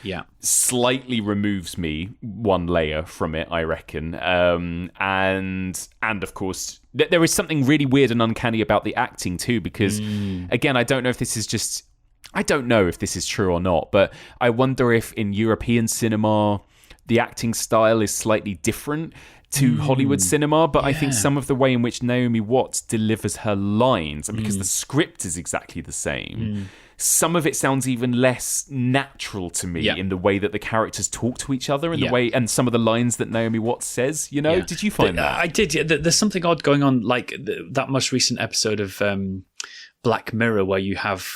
A: slightly removes me one layer from it, I reckon. And of course, there is something really weird and uncanny about the acting too, because again, I don't know if this is true or not, but I wonder if in European cinema the acting style is slightly different to Hollywood cinema, but I think some of the way in which Naomi Watts delivers her lines, and because the script is exactly the same, some of it sounds even less natural to me in the way that the characters talk to each other, and the way, and some of the lines that Naomi Watts says. Did you find that?
E: I did. Yeah. There's something odd going on, like that most recent episode of Black Mirror, where you have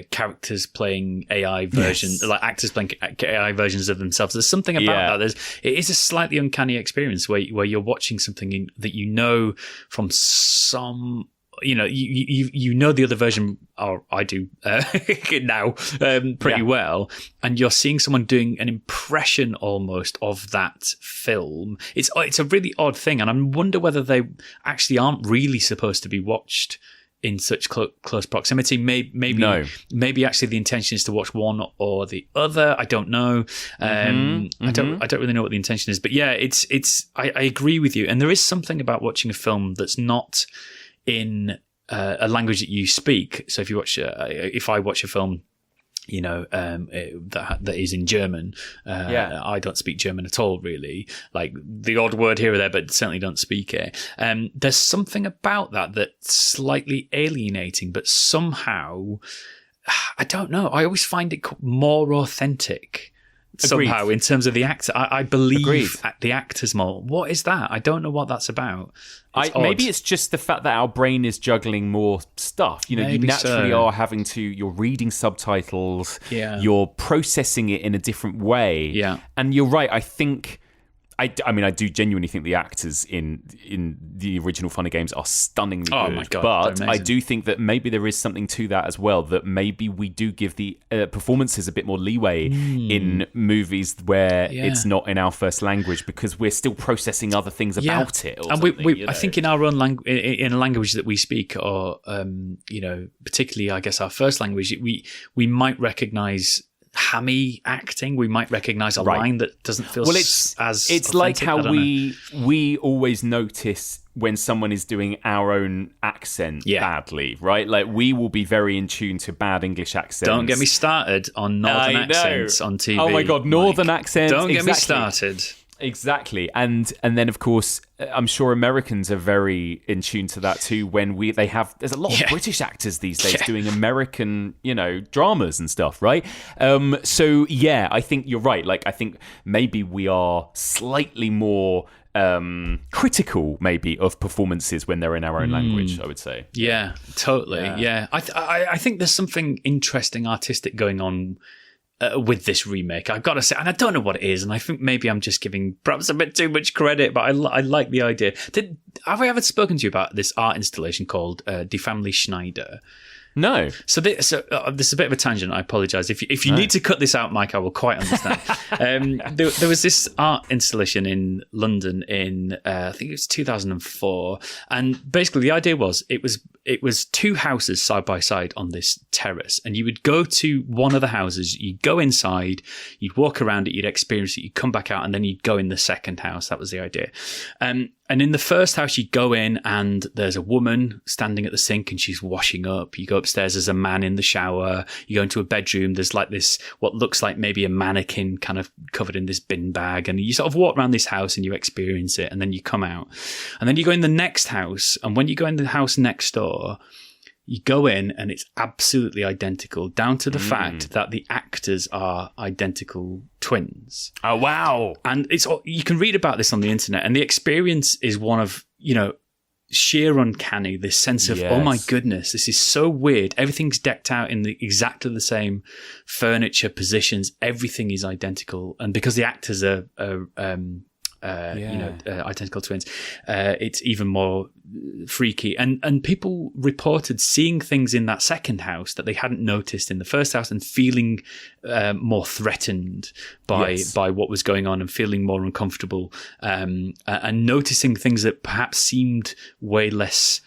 E: characters playing AI versions, like actors playing AI versions of themselves. There's something about that. It is a slightly uncanny experience where you're watching something that from some. You know the other version, or I do now, pretty well, and you're seeing someone doing an impression almost of that film. It's a really odd thing, and I wonder whether they actually aren't really supposed to be watched in such close proximity. Maybe actually the intention is to watch one or the other. I don't know. I don't really know what the intention is, but yeah, I agree with you. And there is something about watching a film that's not in a language that you speak. So if I watch a film, that is in German. I don't speak German at all, really. Like the odd word here or there, but certainly don't speak it. There's something about that that's slightly alienating, but somehow, I don't know. I always find it more authentic. Somehow, in terms of the actor, I believe the actors more. What is that? I don't know what that's about.
A: Maybe it's just the fact that our brain is juggling more stuff. You naturally are having to. You're reading subtitles.
E: Yeah.
A: You're processing it in a different way.
E: Yeah.
A: And you're right. I think. I mean, I do genuinely think the actors in the original Funny Games are stunningly good.
E: Oh my God,
A: but I do think that maybe there is something to that as well, that maybe we do give the performances a bit more leeway in movies where it's not in our first language, because we're still processing other things about it.
E: And I think in our own language, in a language that we speak, or particularly, I guess, our first language, we might recognise hammy acting. We might recognise a line that doesn't feel as
A: it's like how we always notice when someone is doing our own accent badly, right? Like we will be very in tune to bad English accents.
E: Don't get me started on northern accents on TV.
A: Oh my God, northern accents.
E: Don't get me started.
A: Exactly. And then of course I'm sure Americans are very in tune to that too, when there's a lot of British actors these days doing American, dramas and stuff, right? So yeah, I think you're right. Like I think maybe we are slightly more critical maybe of performances when they're in our own language, I would say.
E: Yeah, totally. Yeah. I think there's something interesting artistic going on with this remake, I've got to say, and I don't know what it is, and I think maybe I'm just giving perhaps a bit too much credit, but I like the idea. Have I ever spoken to you about this art installation called Die Family Schneider?
A: No.
E: So this is a bit of a tangent. I apologise. If you need to cut this out, Mike, I will quite understand. There was this art installation in London in I think it was 2004, and basically the idea was it was two houses side by side on this terrace, and you would go to one of the houses, you'd go inside, you'd walk around it, you'd experience it, you'd come back out, and then you'd go in the second house. That was the idea. And in the first house, you go in and there's a woman standing at the sink and she's washing up. You go upstairs, there's a man in the shower. You go into a bedroom, there's like this, what looks like maybe a mannequin kind of covered in this bin bag. And you sort of walk around this house and you experience it, and then you come out. And then you go in the next house, and when you go in the house next door, you go in and it's absolutely identical, down to the fact that the actors are identical twins.
A: Oh, wow.
E: And you can read about this on the internet, and the experience is one of, sheer uncanny, this sense of, oh my goodness, this is so weird. Everything's decked out in exactly the same furniture, positions. Everything is identical. And because the actors are identical twins, it's even more freaky. And people reported seeing things in that second house that they hadn't noticed in the first house, and feeling more threatened by what was going on, and feeling more uncomfortable, and noticing things that perhaps seemed way less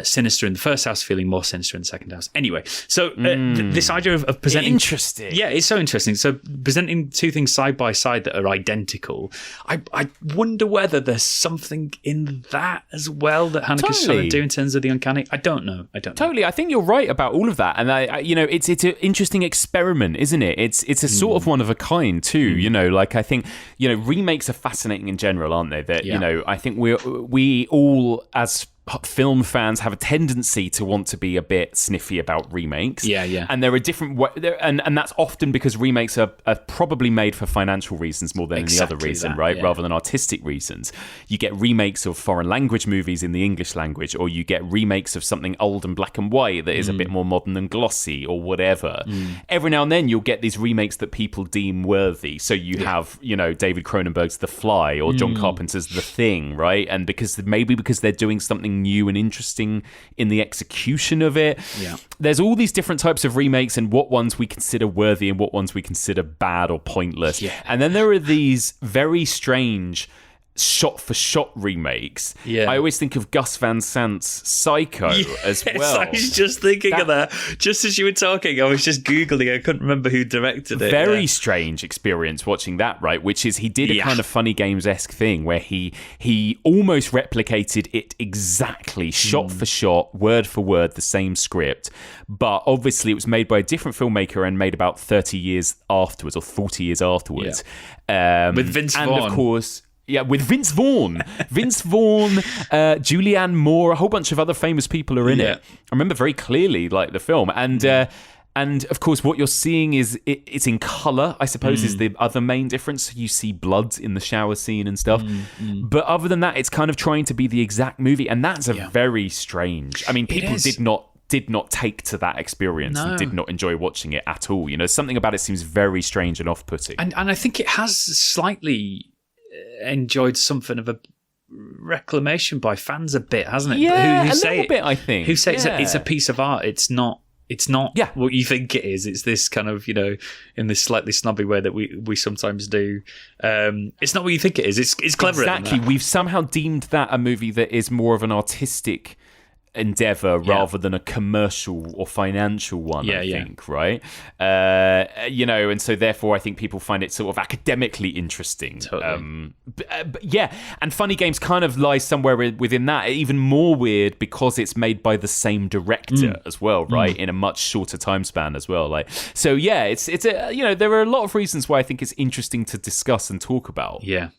E: sinister in the first house, feeling more sinister in the second house. Anyway, so this idea of presenting...
A: Interesting.
E: Yeah, it's so interesting. So presenting two things side by side that are identical, I wonder whether there's something in that as well that Haneke's trying to do in terms of the uncanny. I don't know.
A: Totally. I think you're right about all of that. And, it's an interesting experiment, isn't it? It's a sort of one of a kind too, I think, remakes are fascinating in general, aren't they? That, I think we all, as film fans, have a tendency to want to be a bit sniffy about remakes.
E: Yeah.
A: And there are different and that's often because remakes are probably made for financial reasons more than any other reason, right? Rather than artistic reasons. You get remakes of foreign language movies in the English language, or you get remakes of something old and black and white that is a bit more modern and glossy or whatever. Every now and then you'll get these remakes that people deem worthy. So you have, David Cronenberg's The Fly or John Carpenter's The Thing, right? And because they're doing something new and interesting in the execution of it. Yeah. There's all these different types of remakes, and what ones we consider worthy and what ones we consider bad or pointless. Yeah. And then there are these very strange shot-for-shot remakes. Yeah. I always think of Gus Van Sant's Psycho as well.
E: I was just thinking of that. Just as you were talking, I was just Googling. I couldn't remember who directed it.
A: Very strange experience watching that, right? Which is, he did a kind of Funny Games-esque thing where he almost replicated it exactly, shot for shot, word for word, the same script. But obviously it was made by a different filmmaker and made about 30 years afterwards, or 40 years afterwards.
E: Yeah. With Vince Vaughn.
A: And of course... Yeah, with Vince Vaughn. Julianne Moore, a whole bunch of other famous people are in it. I remember very clearly, the film. And of course, what you're seeing is it's in colour, I suppose, is the other main difference. You see blood in the shower scene and stuff. But other than that, it's kind of trying to be the exact movie. And that's very strange. I mean, people did not take to that experience and did not enjoy watching it at all. Something about it seems very strange and off-putting.
E: And I think it has slightly... enjoyed something of a reclamation by fans a bit, hasn't it?
A: Yeah,
E: who
A: a
E: say
A: little bit, I think.
E: Who say it's a piece of art. It's not what you think it is. It's this kind of, in this slightly snobby way that we sometimes do. It's not what you think it is. It's clever.
A: Exactly. We've somehow deemed that a movie that is more of an artistic endeavor rather than a commercial or financial one, I think, right? And so therefore I think people find it sort of academically interesting.
E: Totally.
A: But and Funny Games kind of lies somewhere within that, even more weird because it's made by the same director as well, right? In a much shorter time span as well. It's a, there are a lot of reasons why I think it's interesting to discuss and talk about.
E: Yeah,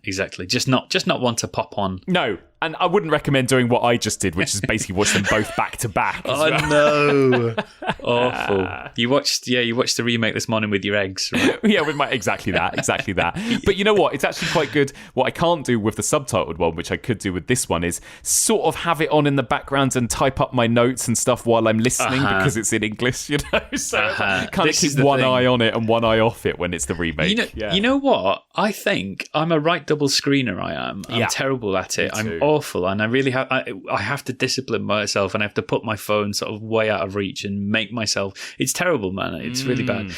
E: exactly. Just not one to pop on.
A: No. And I wouldn't recommend doing what I just did, which is basically watch them both back to back.
E: No. Awful. You watched the remake this morning with your eggs, right?
A: Yeah, exactly that. But you know what? It's actually quite good. What I can't do with the subtitled one, which I could do with this one, is sort of have it on in the background and type up my notes and stuff while I'm listening because it's in English, So kind of keep one eye on it and one eye off it when it's the remake.
E: You know what? I think I'm a right double screener. I'm terrible at it. I'm awful, and I really have. I have to discipline myself, and I have to put my phone sort of way out of reach and make myself. It's terrible, man. It's really bad.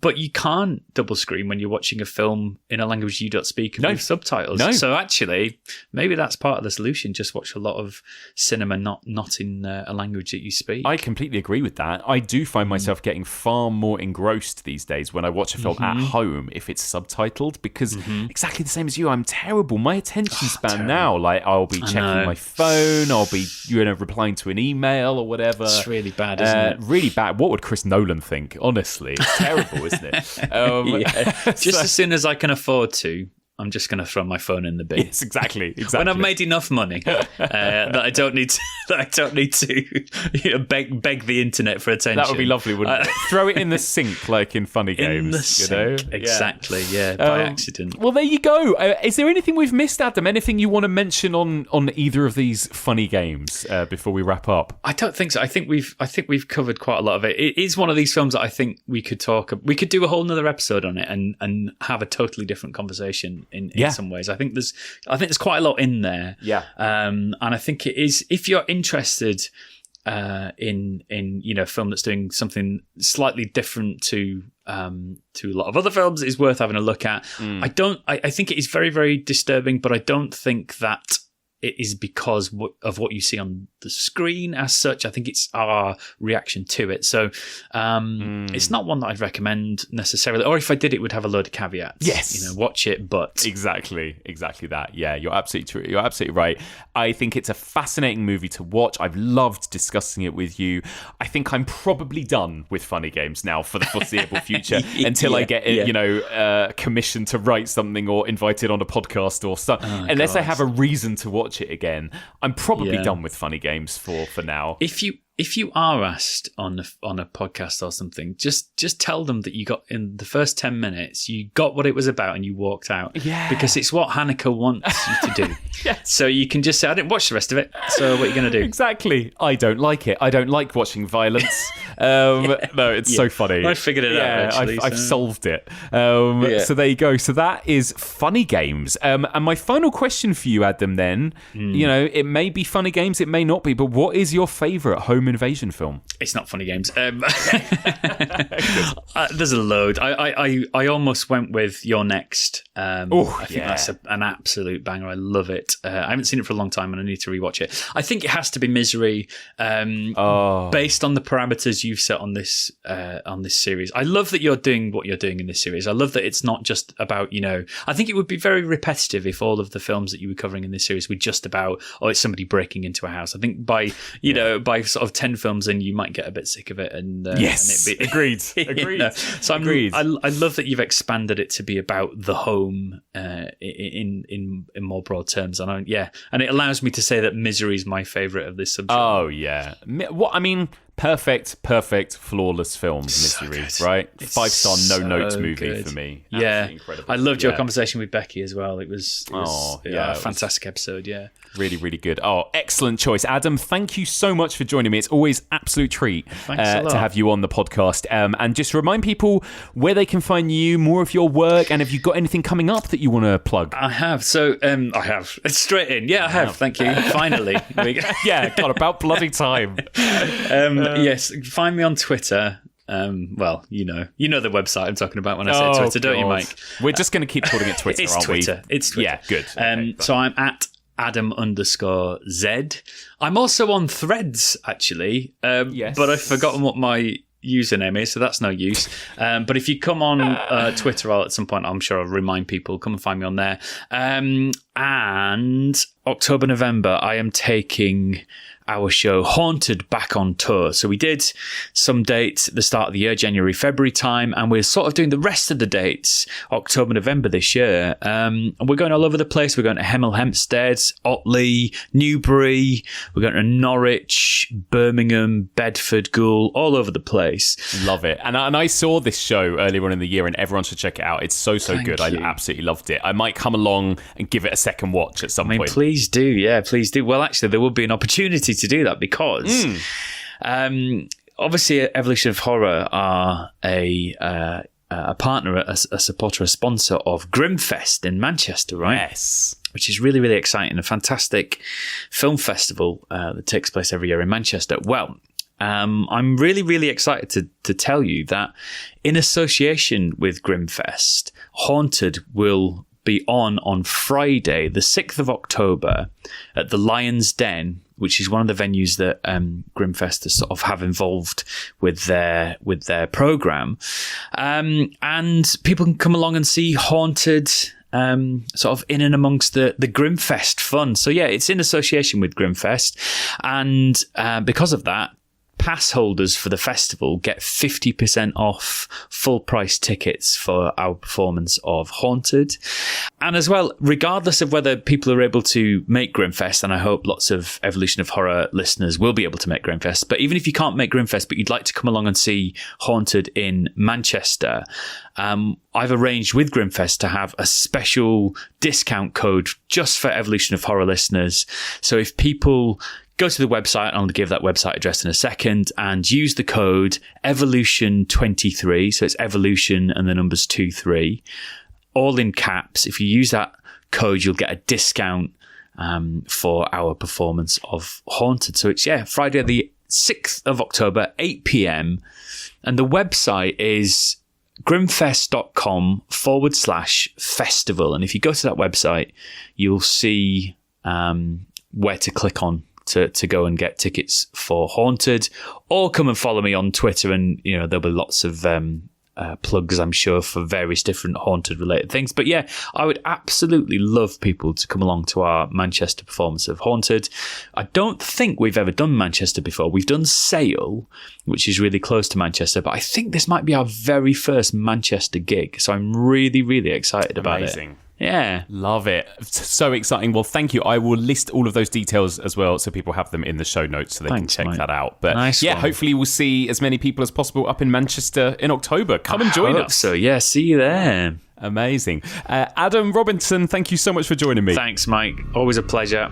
E: But you can't double screen when you're watching a film in a language you don't speak with subtitles. No. So actually, maybe that's part of the solution. Just watch a lot of cinema not in a language that you speak.
A: I completely agree with that. I do find myself getting far more engrossed these days when I watch a film at home if it's subtitled, because exactly the same as you, I'm terrible. My attention span now, I'll be checking my phone, I'll be replying to an email or whatever.
E: It's really bad, isn't it?
A: Really bad. What would Chris Nolan think? Honestly, it's terrible, isn't it?
E: Just as soon as I can afford to, I'm just going to throw my phone in the bin.
A: Yes, exactly.
E: When I've made enough money that I don't need to beg the internet for attention.
A: That would be lovely, wouldn't it? Throw it in the sink like in Funny Games.
E: In the sink, exactly. Yeah, by accident.
A: Well, there you go. Is there anything we've missed, Adam? Anything you want to mention on either of these Funny Games before we wrap up?
E: I don't think so. I think we've covered quite a lot of it. It is one of these films that I think we could do a whole nother episode on it and have a totally different conversation in some ways. I think there's quite a lot in there.
A: Yeah.
E: And I think it is, if you're interested in a film that's doing something slightly different to a lot of other films, is worth having a look at. I think it is very, very disturbing, but I don't think that it is because of what you see on the screen as such. I think it's our reaction to it. So it's not one that I'd recommend necessarily. Or if I did, it would have a load of caveats.
A: Yes.
E: Watch it, but...
A: Exactly that. Yeah, you're absolutely true. You're absolutely right. I think it's a fascinating movie to watch. I've loved discussing it with you. I think I'm probably done with Funny Games now for the foreseeable future until I get commissioned to write something or invited on a podcast or something. Unless I have a reason to watch it again, I'm probably done with Funny Games for now.
E: If you are asked on a podcast or something, just tell them that you got, in the first 10 minutes, you got what it was about and you walked out. Yeah. Because it's what Haneke wants you to do.
A: Yes.
E: So you can just say, I didn't watch the rest of it, so what are you going to do?
A: Exactly. I don't like it. I don't like watching violence. No, it's so funny.
E: I figured it out, actually.
A: I've solved it. So there you go. So that is Funny Games. And my final question for you, Adam, then, it may be Funny Games, it may not be, but what is your favourite home invasion film?
E: It's not Funny Games. There's a load. I almost went with Your Next. I think that's an absolute banger. I love it. I haven't seen it for a long time and I need to rewatch it. I think it has to be Misery, based on the parameters you've set on this series. I love that you're doing what you're doing in this series. I love that it's not just about, I think it would be very repetitive if all of the films that you were covering in this series were just about, it's somebody breaking into a house. I think by sort of 10 films in, you might get a bit sick of it.
A: Yes, agreed.
E: So
A: agreed.
E: I love that you've expanded it to be about the home in more broad terms. And and it allows me to say that Misery is my favourite of this subject.
A: Oh yeah, perfect, flawless film, Misery, right? 5-star, no notes movie for me. Absolutely incredible.
E: I loved your conversation with Becky as well. It was a fantastic episode. Yeah,
A: really, really good. Excellent choice, Adam. Thank you so much for joining me. It's always absolute treat to have you on the podcast. And just remind people where they can find you, more of your work, and have you got anything coming up that you want to plug?
E: I have. So I have. It's straight in. Yeah, I have. Thank you. Finally.
A: Yeah, God, about bloody time.
E: Yes, find me on Twitter. Well, you know the website I'm talking about when I say Twitter, don't you, Mike?
A: We're just going to keep calling it Twitter, aren't we?
E: It's Twitter.
A: Yeah, good. Okay,
E: so I'm at Adam_Z. I'm also on Threads, actually.
A: Yes.
E: But I've forgotten what my username is, so that's no use. But if you come on Twitter at some point, I'm sure I'll remind people, come and find me on there. And October, November, I am taking our show Haunted back on tour. So we did some dates at the start of the year, January, February time, and we're sort of doing the rest of the dates October, November this year. And we're going all over the place. We're going to Hemel Hempstead, Otley, Newbury. We're going to Norwich, Birmingham, Bedford, Goole, all over the place.
A: Love it. And I saw this show earlier on in the year, and everyone should check it out. It's so good.
E: Thank you.
A: I absolutely loved it. I might come along and give it a second watch at some point.
E: Please do. Yeah, please do. Well, actually, there will be an opportunity to do that because obviously Evolution of Horror are a partner, a supporter, a sponsor of Grimfest in Manchester, right?
A: Yes.
E: Which is really, really exciting. A fantastic film festival that takes place every year in Manchester. Well, I'm really, really excited to tell you that in association with Grimfest, Haunted will be on Friday, the 6th of October at the Lion's Den, which is one of the venues that Grimfest sort of have involved with their program. And people can come along and see Haunted sort of in and amongst the Grimfest fun. So yeah, it's in association with Grimfest. And because of that, pass holders for the festival get 50% off full price tickets for our performance of Haunted. And as well, regardless of whether people are able to make Grimfest, and I hope lots of Evolution of Horror listeners will be able to make Grimfest, but even if you can't make Grimfest but you'd like to come along and see Haunted in Manchester, I've arranged with Grimfest to have a special discount code just for Evolution of Horror listeners. So if people go to the website, and I'll give that website address in a second, and use the code Evolution23, so it's Evolution and the numbers 23, all in caps. If you use that code, you'll get a discount for our performance of Haunted. So it's, Friday the 6th of October, 8 p.m. And the website is grimfest.com/festival. And if you go to that website, you'll see where to click on to go and get tickets for Haunted, or come and follow me on Twitter, and there'll be lots of plugs, I'm sure, for various different Haunted related things. But yeah, I would absolutely love people to come along to our Manchester performance of Haunted. I don't think we've ever done Manchester before. We've done Sale, which is really close to Manchester, but I think this might be our very first Manchester gig, so I'm really, really excited about it.
A: Amazing.
E: Yeah.
A: Love it. So exciting. Well, thank you. I will list all of those details as well so people have them in the show notes so they can check that out. But
E: nice one.
A: Hopefully we'll see as many people as possible up in Manchester in October. Come and join us.
E: So, yeah, see you there.
A: Amazing. Adam Robinson, thank you so much for joining me.
E: Thanks, Mike. Always a pleasure.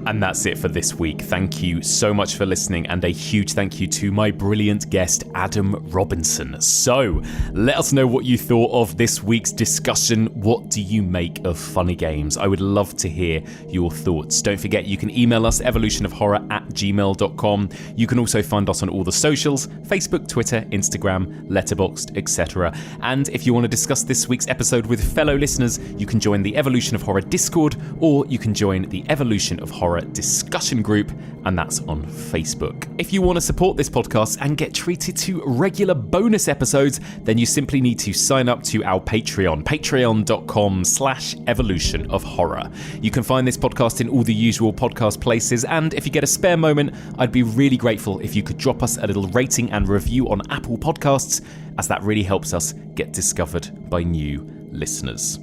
A: And that's it for this week. Thank you so much for listening, and a huge thank you to my brilliant guest, Adam Robinson. So, let us know what you thought of this week's discussion. What do you make of funny games? I would love to hear your thoughts. Don't forget, you can email us, evolutionofhorror@gmail.com. You can also find us on all the socials, Facebook, Twitter, Instagram, Letterboxd, etc. And if you want to discuss this week's episode with fellow listeners, you can join the Evolution of Horror Discord, or you can join the Evolution of Horror discussion group, and that's on Facebook. If you want to support this podcast and get treated to regular bonus episodes, then you simply need to sign up to our Patreon, patreon.com/evolution of horror. You can find this podcast in all the usual podcast places, and if you get a spare moment, I'd be really grateful if you could drop us a little rating and review on Apple Podcasts, as that really helps us get discovered by new listeners.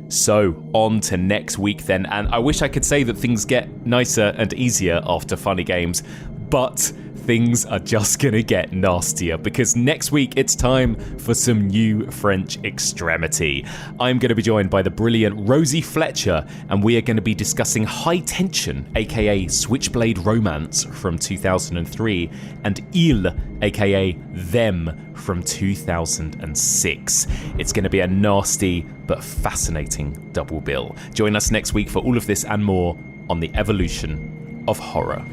A: So, on to next week then, and I wish I could say that things get nicer and easier after funny games, but things are just gonna get nastier, because next week it's time for some new French extremity. I'm gonna be joined by the brilliant Rosie Fletcher, and we are gonna be discussing High Tension, aka Switchblade Romance from 2003, and Il, aka Them from 2006. It's gonna be a nasty but fascinating double bill. Join us next week for all of this and more on the Evolution of Horror.